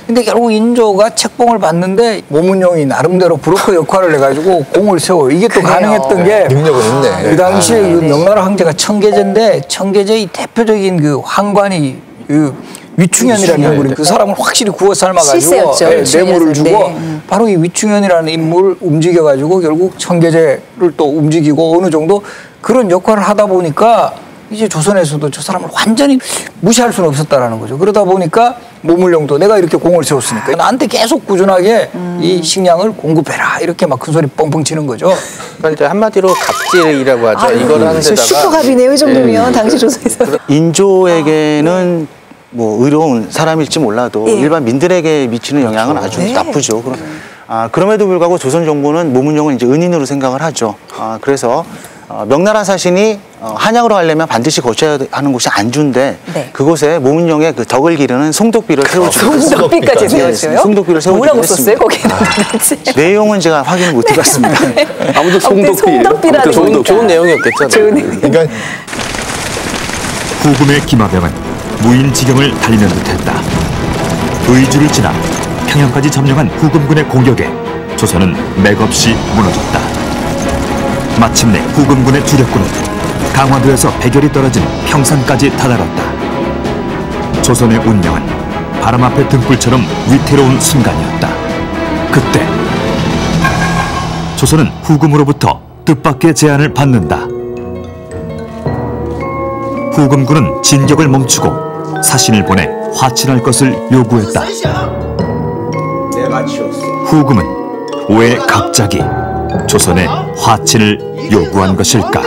근데 결국 인조가 책봉을 받는데 모문용이 나름대로 브로커 역할을 해가지고 공을 세워요. 이게 또 가능했던 게 능력은 있네. 그 당시에 그 명나라 황제가 청계제인데 청계제의 대표적인 그 황관이 그 위충현이라는 인물이 그 사람을 확실히 구워 삶아가지고 뇌물을 주고 바로 이 위충현이라는 인물을 움직여가지고 결국 청계제를 또 움직이고 어느 정도 그런 역할을 하다 보니까 이제 조선에서도 저 사람을 완전히 무시할 수는 없었다라는 거죠. 그러다 보니까 모문용도 내가 이렇게 공을 세웠으니까 나한테 계속 꾸준하게 이 식량을 공급해라 이렇게 막 큰 소리 뻥뻥 치는 거죠. 그러니까 이제 한마디로 갑질이라고 하죠. 이거를 하는 데다가 슈퍼갑이네요, 이 정도면 당시 조선에서. 인조에게는 뭐 의로운 사람일지 몰라도 일반 민들에게 미치는 영향은 아주 나쁘죠. 그럼에도 불구하고 조선 정부는 모문용을 이제 은인으로 생각을 하죠. 그래서 명나라 사신이 한양으로 가려면 반드시 거쳐야 하는 곳이 안주인데 그곳에 모문용의 그 덕을 기르는 송독비를 세워주고 송독비까지 세워줘요? 송독비를 세워주고 뭐라고 썼어요, 거기는? 내용은 제가 확인을 못 해봤습니다. 아무튼 송독비라는 좋은 내용이었겠죠. 그러니까 후금의 기마병은 무인지경을 달리는 듯했다. 의주를 지나 평양까지 점령한 후금군의 공격에 조선은 맥없이 무너졌다. 마침내 후금군의 주력군은 강화도에서 백열이 떨어진 평산까지 다다랐다. 조선의 운명은 바람 앞의 등불처럼 위태로운 순간이었다. 그때 조선은 후금으로부터 뜻밖의 제안을 받는다. 후금군은 진격을 멈추고 사신을 보내 화친할 것을 요구했다. 후금은 왜 갑자기 조선에 화친을 요구한 것일까?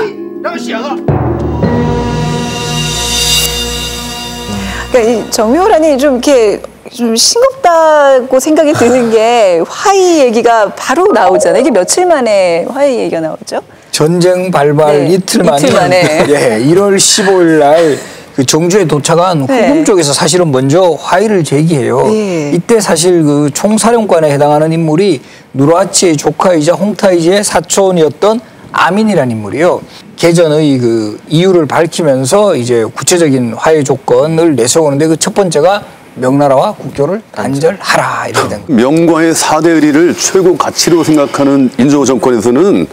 그러니까 이 정묘란이 좀 이렇게 좀 싱겁다고 생각이 드는 게 화의 얘기가 바로 나오잖아요. 이게 며칠 만에 화의 얘기가 나오죠? 전쟁 발발 이틀 만에, 1월 15일 예, 1월 15일 날 그 정주에 도착한 네. 후금 쪽에서 사실은 먼저 화의를 제기해요. 예. 이때 사실 그 총사령관에 해당하는 인물이 누르하치의 조카이자 홍타이지의 사촌이었던 아민이라는 인물이요. 개전의 그 이유를 밝히면서 이제 구체적인 화해 조건을 내세우는데 그 첫 번째가 명나라와 국교를 단절하라 이렇게 된 거예요. 명과의 4대 의리를 최고 가치로 생각하는 인조 정권에서는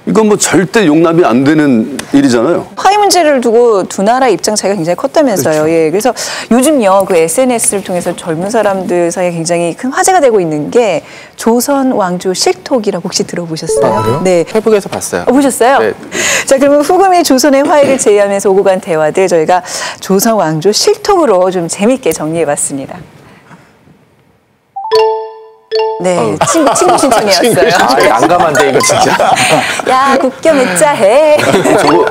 이건 뭐 절대 용납이 안 되는 일이잖아요. 화해 문제를 두고 두 나라 입장 차이가 굉장히 컸다면서요. 그렇죠. 예, 그래서 요즘요 그 SNS를 통해서 젊은 사람들 사이에 굉장히 큰 화제가 되고 있는 게 조선 왕조 실톡이라고 혹시 들어보셨어요? 아, 그래요? 네. 페북에서 봤어요. 보셨어요? 네. 자, 그러면 후금이 조선의 화해를 제의하면서 오고 간 대화들 저희가 조선 왕조 실톡으로 좀 재밌게 정리해봤습니다. 네, 친구 신청이었어요. 아, 난감한데 이거 진짜. 야, 국교 맺자 해. 저거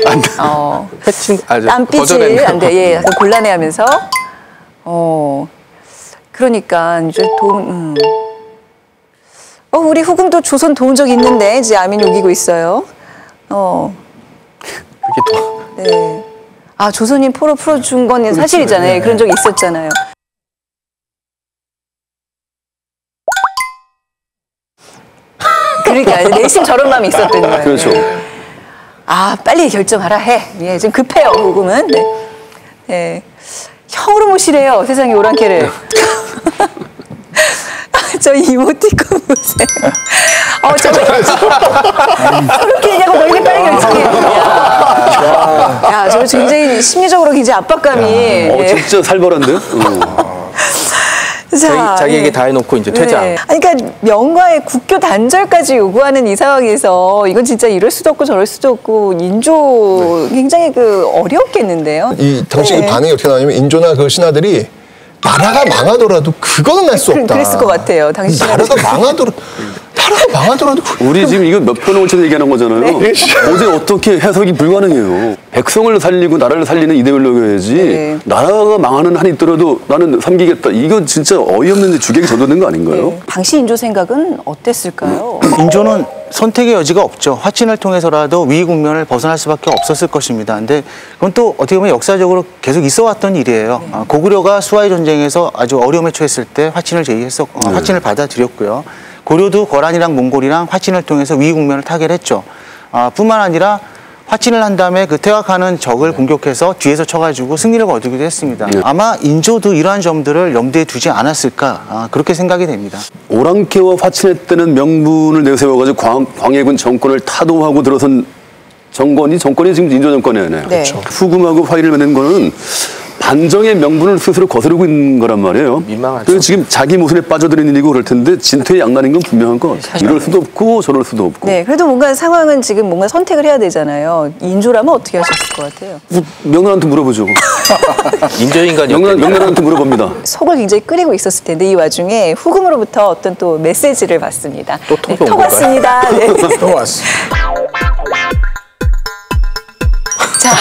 안 돼. 패친 땀삐질 안 돼. 예, 약간 곤란해하면서. 그러니까 이제 우리 후금도 조선 도운 적 있는데 이제 아민 우기고 있어요. 그게 더. 네. 아, 조선인 포로 풀어준 건 사실이잖아요. 네. 그런 적 있었잖아요. 그러니까 내심 저런 마음이 있었던 거예요. 그렇죠. 아, 빨리 결정하라 해. 예, 좀 급해요, 후금은. 네. 네. 형으로 모시래요, 세상에 오랑캐를. 저 이모티콘 보세요. 저렇게 얘기하고 너희들 빨리 결정해. 야, 저 굉장히 심리적으로 굉장히 압박감이. 예. 진짜 살벌한데요? 자, 자기에게 예. 다 해놓고 이제 퇴장. 네. 아니, 그러니까 명과의 국교 단절까지 요구하는 이 상황에서 이건 진짜 이럴 수도 없고 저럴 수도 없고 인조 굉장히 어려웠겠는데요. 이 당시 네. 이 반응이 어떻게 나냐면 인조나 그 신하들이 나라가 망하더라도 그거는 할 수 없다. 그랬을 것 같아요. 당시 나라가 망하더라도 우리 지금 이거 몇 편 올쳐서 얘기하는 거잖아요. 네. 어제 어떻게 해석이 불가능해요. 백성을 살리고 나라를 살리는 이데올로기여야지 네. 나라가 망하는 한이 있더라도 나는 섬기겠다. 이거 진짜 어이없는 주객이 젖어든 거 아닌가요? 네. 당시 인조 생각은 어땠을까요? 인조는 선택의 여지가 없죠. 화친을 통해서라도 위기 국면을 벗어날 수밖에 없었을 것입니다. 근데 그건 또 어떻게 보면 역사적으로 계속 있어왔던 일이에요. 고구려가 수하이 전쟁에서 아주 어려움에 처했을 때 화친을 제의했었고 화친을 받아들였고요. 고려도 거란이랑 몽골이랑 화친을 통해서 위기 국면을 타결했죠. 뿐만 아니라 화친을 한 다음에 그 퇴각하는 적을 공격해서 뒤에서 쳐가지고 승리를 거두기도 했습니다. 아마 인조도 이러한 점들을 염두에 두지 않았을까 그렇게 생각이 됩니다. 오랑캐와 화친했다는 명분을 내세워가지고 광해군 정권을 타도하고 들어선 정권이 지금 인조 정권이잖아요. 네. 후금하고 화의를 맺는 거는 반정의 명분을 스스로 거스르고 있는 거란 말이에요. 민망하죠. 그래서 지금 자기 모순에 빠져드는 일이고 그럴 텐데 진퇴양난인 건 분명한 것 같아요. 이럴 수도 없고 저럴 수도 없고. 네, 그래도 뭔가 상황은 지금 뭔가 선택을 해야 되잖아요. 인조라면 어떻게 하셨을 것 같아요? 명나라한테 물어보죠. 인조인간이 명나라한테 물어봅니다. 속을 굉장히 끓이고 있었을 텐데 이 와중에 후금으로부터 어떤 또 메시지를 받습니다. 또 톡이 온 톡 왔습니다. 네. 또 왔어. 자,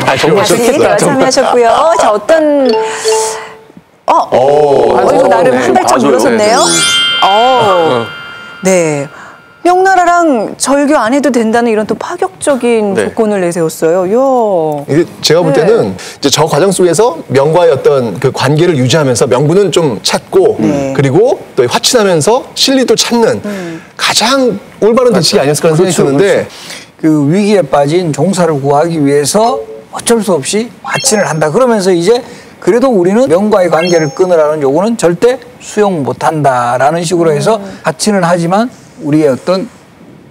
다시 대화 참여하셨고요. 자, 어떤 이거 나름 한 발짝 봐줘요. 물러섰네요. 네. 명나라랑 절교 안 해도 된다는 이런 또 파격적인 네. 조건을 내세웠어요. 이야. 이게 제가 볼 때는 이제 저 과정 속에서 명과의 어떤 그 관계를 유지하면서 명분은 좀 찾고 그리고 또 화친하면서 실리도 찾는 가장 올바른 대책이 아니었을까 하는 생각이 드는데 그 위기에 빠진 종사를 구하기 위해서 어쩔 수 없이 화친을 한다. 그러면서 이제 그래도 우리는 명과의 관계를 끊으라는 요구는 절대 수용 못한다라는 식으로 해서 화친을 하지만 우리의 어떤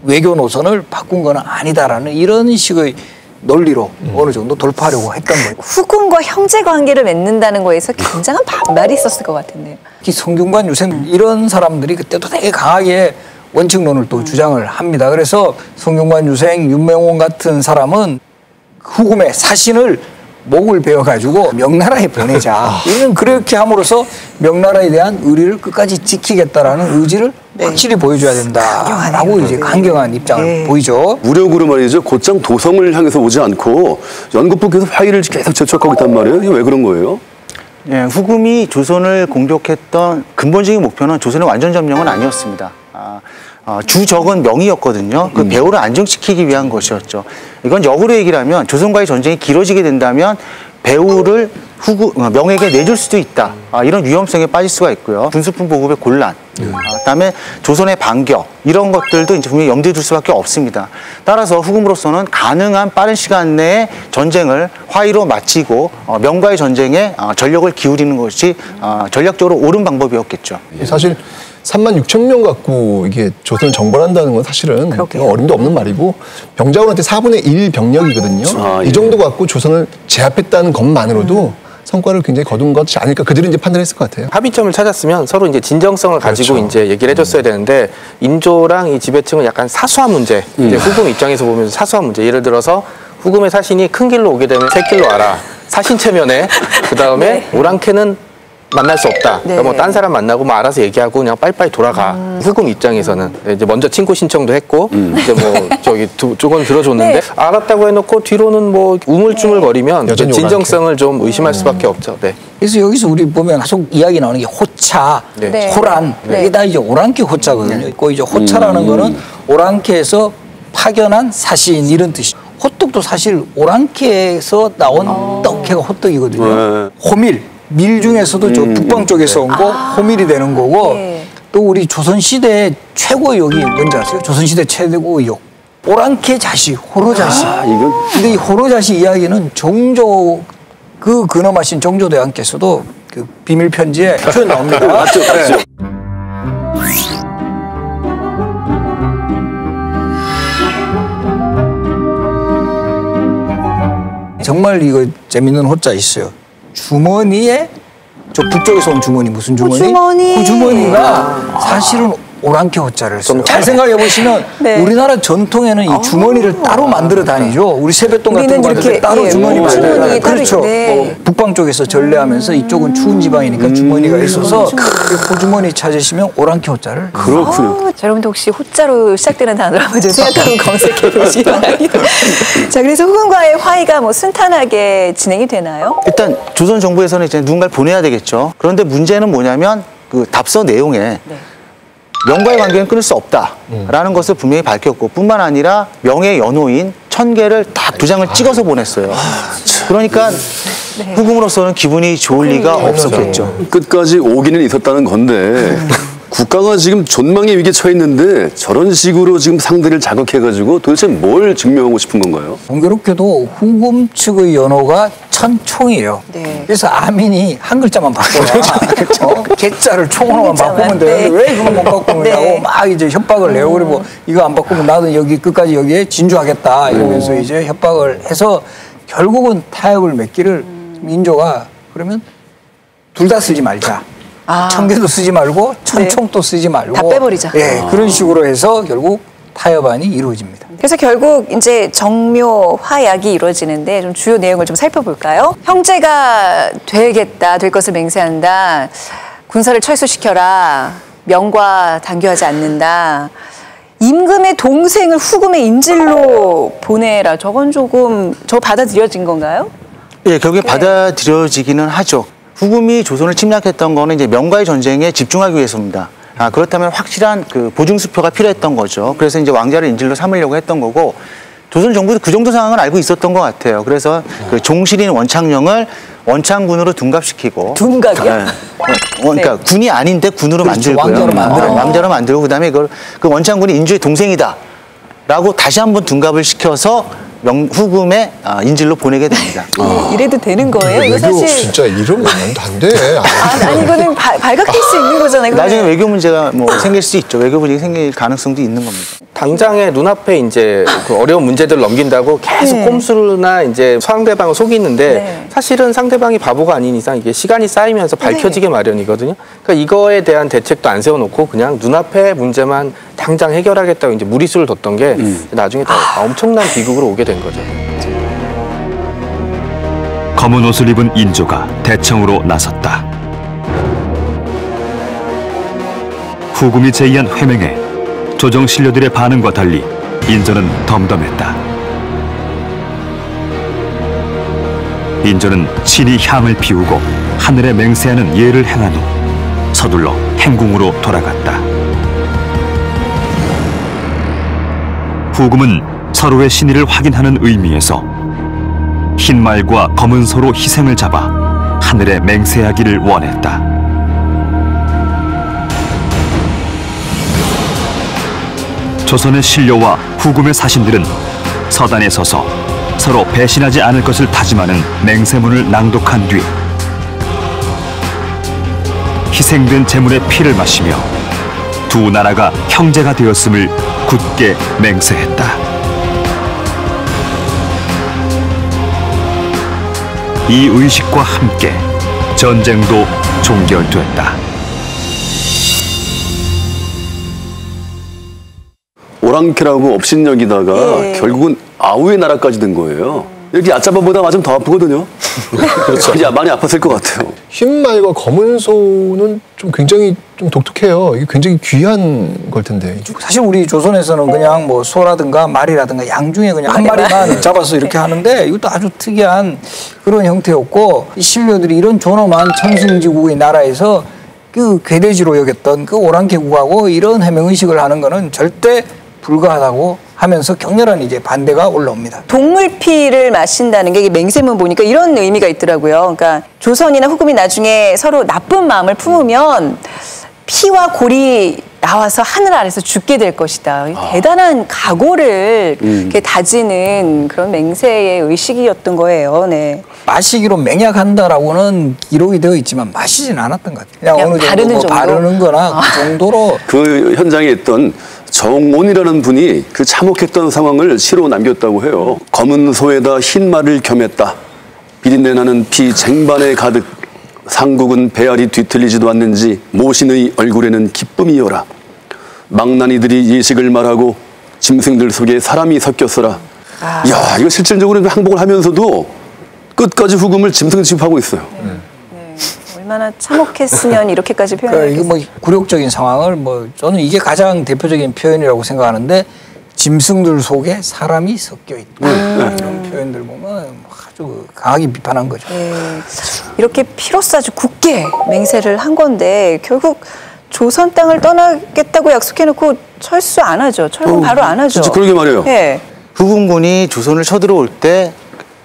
외교 노선을 바꾼 건 아니다라는 이런 식의 논리로 어느 정도 돌파하려고 했던 거예요. 후금과 형제 관계를 맺는다는 거에서 굉장한 반발이 있었을 것 같은데요. 특히 성균관 유생 이런 사람들이 그때도 되게 강하게 원칙론을 또 주장을 합니다. 그래서 성균관 유생, 윤명홍 같은 사람은 후금의 사신을 목을 베어가지고 명나라에 보내자. 이는 그렇게 함으로써 명나라에 대한 의리를 끝까지 지키겠다라는 의지를 확실히 보여줘야 된다라고 이제 강경한 입장을 보이죠. 무력으로 말이죠. 곧장 도성을 향해서 오지 않고 연거푸께서 화의를 계속 재촉하고 있단 말이에요. 이게 왜 그런 거예요? 예, 후금이 조선을 공격했던 근본적인 목표는 조선의 완전 점령은 아니었습니다. 주적은 명의였거든요. 그 배후를 안정시키기 위한 것이었죠. 이건 역으로 얘기를 하면 조선과의 전쟁이 길어지게 된다면 배후를 명에게 내줄 수도 있다. 이런 위험성에 빠질 수가 있고요. 군수품 보급의 곤란, 그다음에 조선의 반격 이런 것들도 이제 분명히 염두에 둘 수밖에 없습니다. 따라서 후금으로서는 가능한 빠른 시간 내에 전쟁을 화의로 마치고 명과의 전쟁에 전력을 기울이는 것이 전략적으로 옳은 방법이었겠죠. 사실 36,000명 갖고 이게 조선을 정벌한다는 건 사실은 어림도 없는 말이고 병자호란때 4분의 1 병력이거든요. 이 정도 갖고 조선을 제압했다는 것만으로도 성과를 굉장히 거둔 것이 아닐까 그들은 이제 판단했을 것 같아요. 합의점을 찾았으면 서로 이제 진정성을 가지고 이제 얘기를 해줬어야 되는데 인조랑 이 지배층은 약간 사소한 문제, 이제 후금 입장에서 보면 사소한 문제. 예를 들어서 후금의 사신이 큰 길로 오게 되면 새 길로 와라. 사신 체면에 그 다음에 오랑캐는 만날 수 없다. 그러니까 뭐 딴 사람 만나고 뭐 알아서 얘기하고 그냥 빨리빨리 돌아가. 후금 입장에서는 이제 먼저 친구 신청도 했고 이제 뭐 저기 조금 들어줬는데 알았다고 해놓고 뒤로는 뭐 우물쭈물거리면 진정성을 좀 의심할 수밖에 없죠. 네. 그래서 여기서 우리 보면 계속 이야기 나오는 게 호차, 호란 이게 다 이제 오랑캐 호자거든요. 있고 이제 호차라는 거는 오랑캐에서 파견한 사신 이런 뜻이. 호떡도 사실 오랑캐에서 나온 떡해가 호떡이거든요. 호밀. 밀 중에서도 저 북방 쪽에서 온 거 호밀이 되는 거고 또 우리 조선시대 최고 역이 뭔지 아세요? 조선시대 최고 역 오랑캐 자식, 호로 자식. 근데 이 호로 자식 이야기는 정조 그 근엄하신 정조대왕께서도 그 비밀 편지에 표현 나옵니다. 맞죠. 정말 이거 재밌는 호자 있어요. 주머니에 저 북쪽에서 온 주머니 무슨 주머니? 호주머니. 그 주머니가 사실은 오랑캐 호자를 써요. 잘 생각해 보시면 우리나라 전통에는 이 주머니를 따로 만들어 다니죠. 우리 세뱃돈 같은 거 받을 때 따로 주머니 만들어요. 그렇죠. 북방 쪽에서 전래하면서 이쪽은 추운 지방이니까 주머니가 있어서 그 호주머니 찾으시면 오랑캐 호자를. 그렇군요. 자, 여러분도 혹시 호자로 시작되는 단어를 한번 좀 생각하고 검색해 보시기 바랍니다. 자, 그래서 후금과의 화의가 뭐 순탄하게 진행이 되나요? 일단 조선 정부에서는 이제 누군가를 보내야 되겠죠. 그런데 문제는 뭐냐면 그 답서 내용에 명과의 관계는 끊을 수 없다라는 것을 분명히 밝혔고 뿐만 아니라 명의 연호인 1000개를 다 도장을 찍어서 보냈어요. 그러니까 후금으로서는 기분이 좋을 리가 없었겠죠. 끝까지 오기는 있었다는 건데 국가가 지금 존망의 위기에 처해 있는데 저런 식으로 지금 상대를 자극해가지고 도대체 뭘 증명하고 싶은 건가요? 공교롭게도 후금 측의 연호가 1000총이에요. 그래서 아민이 한 글자만 바꿔라. 개자를 총으로만 바꾸면 되는데 왜 그거 못 바꾸느냐고 막 이제 협박을 내요. 그리고 이거 안 바꾸면 나도 여기 끝까지 여기에 진주하겠다 이러면서 이제 협박을 해서 결국은 타협을 맺기를 인조가 그러면 둘 다 쓰지 말자. 1000개도 쓰지 말고 1000총도 쓰지 말고 다 빼버리자. 그런 식으로 해서 결국 타협안이 이루어집니다. 그래서 결국 이제 정묘 화약이 이루어지는데 좀 주요 내용을 좀 살펴볼까요? 형제가 되겠다, 될 것을 맹세한다. 군사를 철수시켜라. 명과 단교하지 않는다. 임금의 동생을 후금의 인질로 보내라. 저건 조금 받아들여진 건가요? 예, 결국에 받아들여지기는 하죠. 후금이 조선을 침략했던 거는 이제 명과의 전쟁에 집중하기 위해서입니다. 그렇다면 확실한 그 보증수표가 필요했던 거죠. 그래서 이제 왕자를 인질로 삼으려고 했던 거고 조선 정부도 그 정도 상황을 알고 있었던 것 같아요. 그래서 그 종실인 원창령을 원창군으로 둔갑시키고. 둔갑이요? 그러니까 군이 아닌데 군으로 만들고요. 왕자로 만들고 그다음에 그걸 그 원창군이 인조의 동생이다라고 다시 한번 둔갑을 시켜서 후금의 인질로 보내게 됩니다. 이래도 되는 거예요? 이거 사실 진짜 이런 거면 안 돼. 아니 이거는 발각될 수 있는 거잖아요. 나중에 외교 문제가 뭐 생길 수 있죠. 외교 문제가 생길 가능성도 있는 겁니다. 당장에 눈앞에 이제 그 어려운 문제들을 넘긴다고 계속 꼼수나 이제 상대방을 속이는데 사실은 상대방이 바보가 아닌 이상 이게 시간이 쌓이면서 밝혀지게 마련이거든요. 그러니까 이거에 대한 대책도 안 세워놓고 그냥 눈앞의 문제만 당장 해결하겠다고 이제 무리수를 뒀던 게 나중에 다 엄청난 비극으로 오게 된 거죠. 검은 옷을 입은 인조가 대청으로 나섰다. 후금이 제의한 회맹에 조정 신료들의 반응과 달리 인조는 덤덤했다. 인조는 친히 향을 피우고 하늘에 맹세하는 예를 행한 후 서둘러 행궁으로 돌아갔다. 후금은 서로의 신의를 확인하는 의미에서 흰 말과 검은 소로 희생을 잡아 하늘에 맹세하기를 원했다. 조선의 신료와 후금의 사신들은 서단에 서서 서로 배신하지 않을 것을 다짐하는 맹세문을 낭독한 뒤 희생된 제물의 피를 마시며 두 나라가 형제가 되었음을 굳게 맹세했다. 이 의식과 함께 전쟁도 종결됐다. 오랑캐라고 업신여기다가 예. 결국은 아우의 나라까지 된 거예요. 이렇게 얕잡아보다 맞으면 더 아프거든요. 그렇죠. 야, 많이 아팠을 것 같아요. 흰 말과 검은 소는 좀 굉장히 좀 독특해요. 이게 굉장히 귀한 걸 텐데. 사실 우리 조선에서는 그냥 뭐 소라든가 말이라든가 양 중에 그냥 한 마리만 잡아서 이렇게 하는데 이것도 아주 특이한 그런 형태였고 이 신료들이 이런 존엄한 천승지국의 나라에서 그 괴대지로 여겼던 그 오랑캐국하고 이런 해명의식을 하는 거는 절대 불가하다고 하면서 격렬한 이제 반대가 올라옵니다. 동물 피를 마신다는 게 맹세문 보니까 이런 의미가 있더라고요. 그러니까 조선이나 후금이 나중에 서로 나쁜 마음을 품으면 피와 골이 나와서 하늘 아래서 죽게 될 것이다. 대단한 각오를 이렇게 다지는 그런 맹세의 의식이었던 거예요. 네. 마시기로 맹약한다라고는 기록이 되어 있지만 마시진 않았던 것 같아요. 그냥 어느 정도 뭐 바르는 거나 그 정도로. 그 현장에 있던 정온이라는 분이 그 참혹했던 상황을 시로 남겼다고 해요. 검은 소에다 흰 말을 겸했다. 비린내 나는 피 쟁반에 가득. 상국은 배알이 뒤틀리지도 않는지 모신의 얼굴에는 기쁨이여라. 망나니들이 예식을 말하고 짐승들 속에 사람이 섞였어라. 이야, 이거 실질적으로 항복을 하면서도 끝까지 후금을 짐승 취급하고 있어요. 네. 얼마나 참혹했으면 이렇게까지 표현했겠어요. 이거 뭐 굴욕적인 상황을 뭐 저는 이게 가장 대표적인 표현이라고 생각하는데 짐승들 속에 사람이 섞여 있다. 이런 표현들 보면 아주 강하게 비판한 거죠. 네. 이렇게 피로써 아주 굳게 맹세를 한 건데 결국 조선 땅을 떠나겠다고 약속해놓고 철수 안 하죠. 철공 바로 안 하죠. 진짜 그러게 말이에요. 네. 후금군이 조선을 쳐들어올 때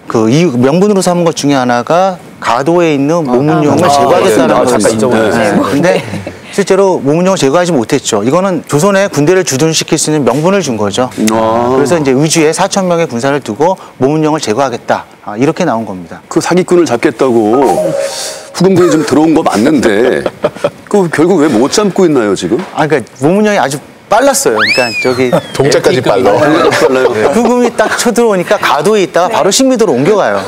그 명분으로 삼은 것 중에 하나가 가도에 있는 모문용을 제거하겠다는 거였습니다. 근데 실제로 모문용을 제거하지 못했죠. 이거는 조선에 군대를 주둔시킬 수 있는 명분을 준 거죠. 그래서 이제 의주에 4,000명의 군사를 두고 모문용을 제거하겠다. 이렇게 나온 겁니다. 그 사기꾼을 잡겠다고 후금군이 좀 들어온 거 맞는데 그 결국 왜 못 잡고 있나요 지금? 그러니까 모문용이 아주 빨랐어요. 그러니까 저기 동작까지 빨라. 후금이 딱 쳐들어오니까 가도에 있다가 바로 신미도로 옮겨가요.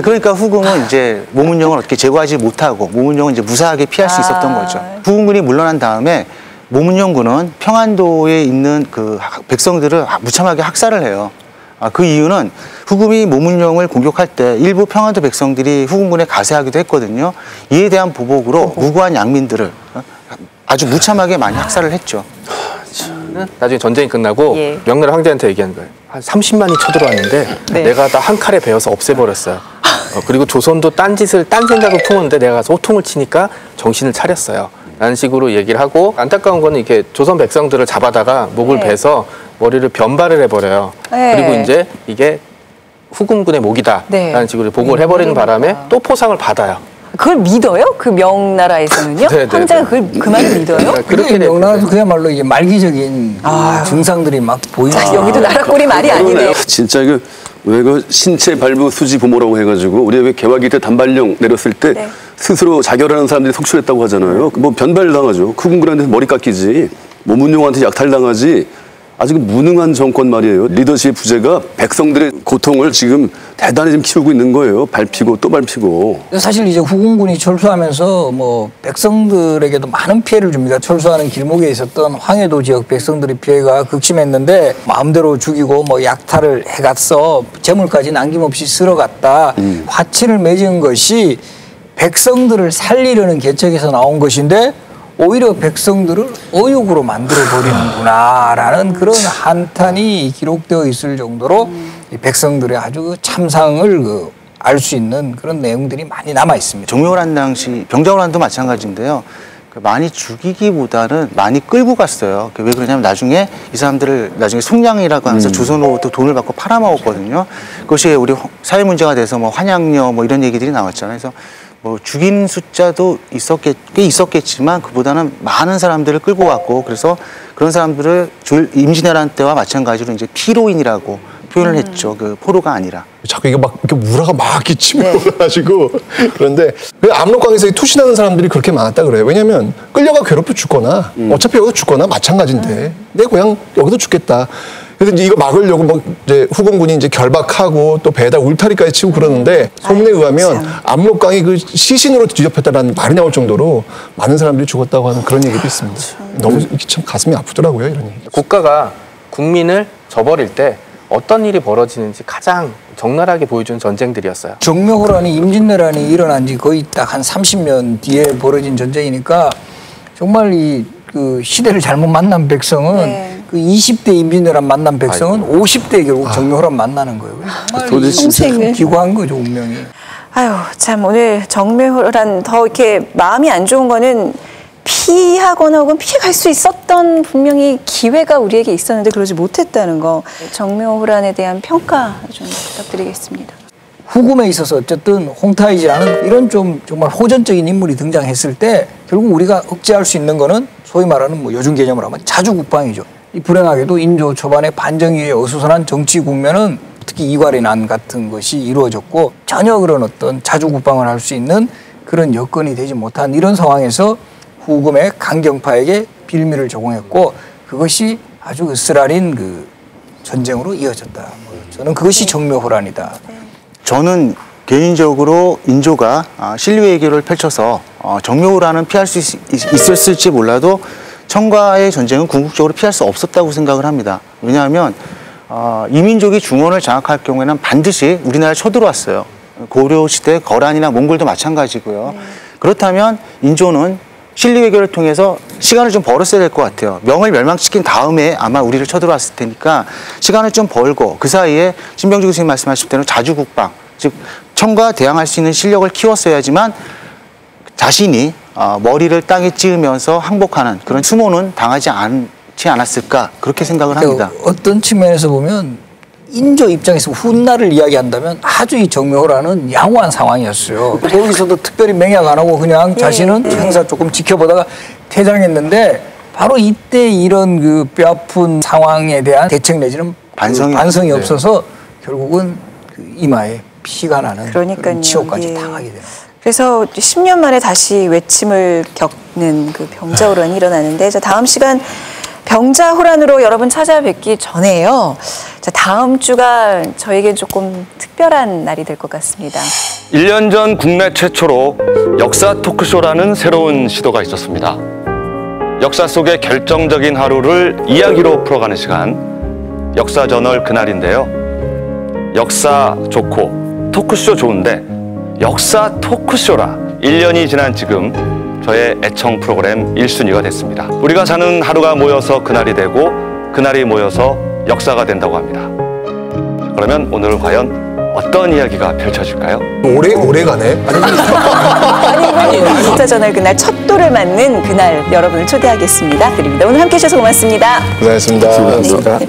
그러니까 후금은 이제 모문용을 어떻게 제거하지 못하고 모문용은 이제 무사하게 피할 수 있었던 거죠. 후금군이 물러난 다음에 모문용군은 평안도에 있는 그 백성들을 무참하게 학살을 해요. 그 이유는 후금이 모문용을 공격할 때 일부 평안도 백성들이 후금군에 가세하기도 했거든요. 이에 대한 보복으로 무고한 양민들을 아주 무참하게 많이 학살을 했죠. 나중에 전쟁이 끝나고 명나라 황제한테 얘기한 거예요. 한 30만이 쳐들어왔는데 내가 다 한 칼에 베어서 없애버렸어요. 그리고 조선도 딴 생각을 품었는데 내가 가서 호통을 치니까 정신을 차렸어요. 라는 식으로 얘기를 하고 안타까운 거는 이렇게 조선 백성들을 잡아다가 목을 베서 머리를 변발을 해버려요. 그리고 이제 이게 후금군의 목이다. 라는 식으로 보고를 해버리는 바람에 또 포상을 받아요. 그걸 믿어요? 그 명나라에서는요? 황제가 그 말을 믿어요? 그렇게 명나라도 그야말로 이게 말기적인 증상들이 막 보이죠. 여기도 나라꼴이 말이 아니네요. 진짜 왜 그 신체 발부 수지 부모라고 해가지고 우리 왜 개화기 때 단발령 내렸을 때 스스로 자결하는 사람들이 속출했다고 하잖아요. 뭐 변발 당하죠. 후금군한테 머리 깎이지. 모문용한테 약탈당하지. 아주 무능한 정권 말이에요. 리더십 부재가 백성들의 고통을 지금 대단히 좀 키우고 있는 거예요. 밟히고 또 밟히고. 사실 이제 후금군이 철수하면서 뭐 백성들에게도 많은 피해를 줍니다. 철수하는 길목에 있었던 황해도 지역 백성들의 피해가 극심했는데 마음대로 죽이고 뭐 약탈을 해갔어. 재물까지 남김없이 쓸어갔다. 화친을 맺은 것이 백성들을 살리려는 계책에서 나온 것인데 오히려 백성들을 어육으로 만들어버리는구나라는 그런 한탄이 기록되어 있을 정도로 이 백성들의 아주 참상을 알 수 있는 그런 내용들이 많이 남아 있습니다. 종묘란 당시 병자호란도 마찬가지인데요. 많이 죽이기보다는 많이 끌고 갔어요. 왜 그러냐면 나중에 이 사람들을 나중에 속량이라고 하면서 조선으로부터 돈을 받고 팔아먹었거든요. 그것이 우리 사회 문제가 돼서 뭐 환양녀 뭐 이런 얘기들이 나왔잖아요. 그래서 뭐 죽인 숫자도 꽤 있었겠지만 그보다는 많은 사람들을 끌고 갔고 그래서 그런 사람들을 임진왜란 때와 마찬가지로 이제 피로인이라고 표현을 했죠. 그 포로가 아니라. 자꾸 이게 막 이렇게 우라가 막 이렇게 치고 가지고 그런데 왜 압록강에서 투신하는 사람들이 그렇게 많았다 그래요. 왜냐하면 끌려가 괴롭혀 죽거나 어차피 여기서 죽거나 마찬가지인데 내 고향 여기도 죽겠다. 그래서 이제 이거 막으려고 뭐 이제 후금군이 이제 결박하고 또 배에다 울타리까지 치고 그러는데 소문에 의하면 압록강이 그 시신으로 뒤덮였다라는 말이 나올 정도로 많은 사람들이 죽었다고 하는 그런 얘기도 있습니다. 너무 참 가슴이 아프더라고요 이런 얘기. 국가가 국민을 저버릴 때 어떤 일이 벌어지는지 가장 적나라하게 보여준 전쟁들이었어요. 정묘호란이 임진왜란이 일어난 지 거의 딱 한 30년 뒤에 벌어진 전쟁이니까 정말 그 시대를 잘못 만난 백성은 그 20대 임진왜란 만난 백성은 50대에 결국 정묘호란 만나는 거예요. 정말 평생을 기구한 거죠 운명이. 아유, 참 오늘 정묘호란 더 이렇게 마음이 안 좋은 거는 피하거나 혹은 피해갈 수 있었던 분명히 기회가 우리에게 있었는데 그러지 못했다는 거. 정묘호란에 대한 평가 좀 부탁드리겠습니다. 후금에 있어서 어쨌든 홍타이지라는 이런 좀 정말 호전적인 인물이 등장했을 때 결국 우리가 억제할 수 있는 거는 소위 말하는 뭐 요즘 개념으로 하면 자주국방이죠. 이 불행하게도 인조 초반에 반정위의 어수선한 정치 국면은 특히 이괄이난 같은 것이 이루어졌고 전혀 그런 어떤 자주국방을 할 수 있는 그런 여건이 되지 못한 이런 상황에서 후금의 강경파에게 빌미를 제공했고 그것이 아주 으스랄인 그 전쟁으로 이어졌다. 저는 그것이 정묘호란이다. 저는 개인적으로 인조가 신류외교를 펼쳐서 정묘호란은 피할 수 있었을지 몰라도 청과의 전쟁은 궁극적으로 피할 수 없었다고 생각을 합니다. 왜냐하면 이민족이 중원을 장악할 경우에는 반드시 우리나라에 쳐들어왔어요. 고려시대 거란이나 몽골도 마찬가지고요. 그렇다면 인조는 신리외교를 통해서 시간을 좀 벌었어야 될 것 같아요. 명을 멸망시킨 다음에 아마 우리를 쳐들어왔을 테니까 시간을 좀 벌고 그 사이에 신병주 교수님 말씀하신 대로 자주국방, 즉 청과 대항할 수 있는 실력을 키웠어야지만 자신이 머리를 땅에 찌으면서 항복하는 그런 수모는 당하지 않지 않았을까 그렇게 생각을 합니다. 어떤 측면에서 보면 인조 입장에서 훗날을 이야기한다면 아주 이 정묘호란은 양호한 상황이었어요. 거기서도 특별히 맹약 안 하고 그냥 자신은 행사 조금 지켜보다가 퇴장했는데 바로 이때 이런 그 뼈아픈 상황에 대한 대책 내지는 반성이 없어서 결국은 그 이마에 피가 나는 그런 치욕까지 당하게 되는 거예요. 그래서 10년 만에 다시 외침을 겪는 그 병자호란이 일어나는데 자, 다음 시간 병자호란으로 여러분 찾아뵙기 전에요. 자, 다음 주가 저에겐 조금 특별한 날이 될 것 같습니다. 1년 전 국내 최초로 역사 토크쇼라는 새로운 시도가 있었습니다. 역사 속의 결정적인 하루를 이야기로 풀어가는 시간, 역사저널 그날인데요. 역사 좋고 토크쇼 좋은데 역사 토크쇼라 1년이 지난 지금 저의 애청 프로그램 1순위가 됐습니다. 우리가 사는 하루가 모여서 그날이 되고 그날이 모여서 역사가 된다고 합니다. 그러면 오늘 과연 어떤 이야기가 펼쳐질까요? 오래 가네. 아니, 역사저널 그날 첫 돌을 맞는 그날 여러분을 초대하겠습니다. 드립니다. 오늘 함께해 주셔서 고맙습니다. 고생하셨습니다. 네.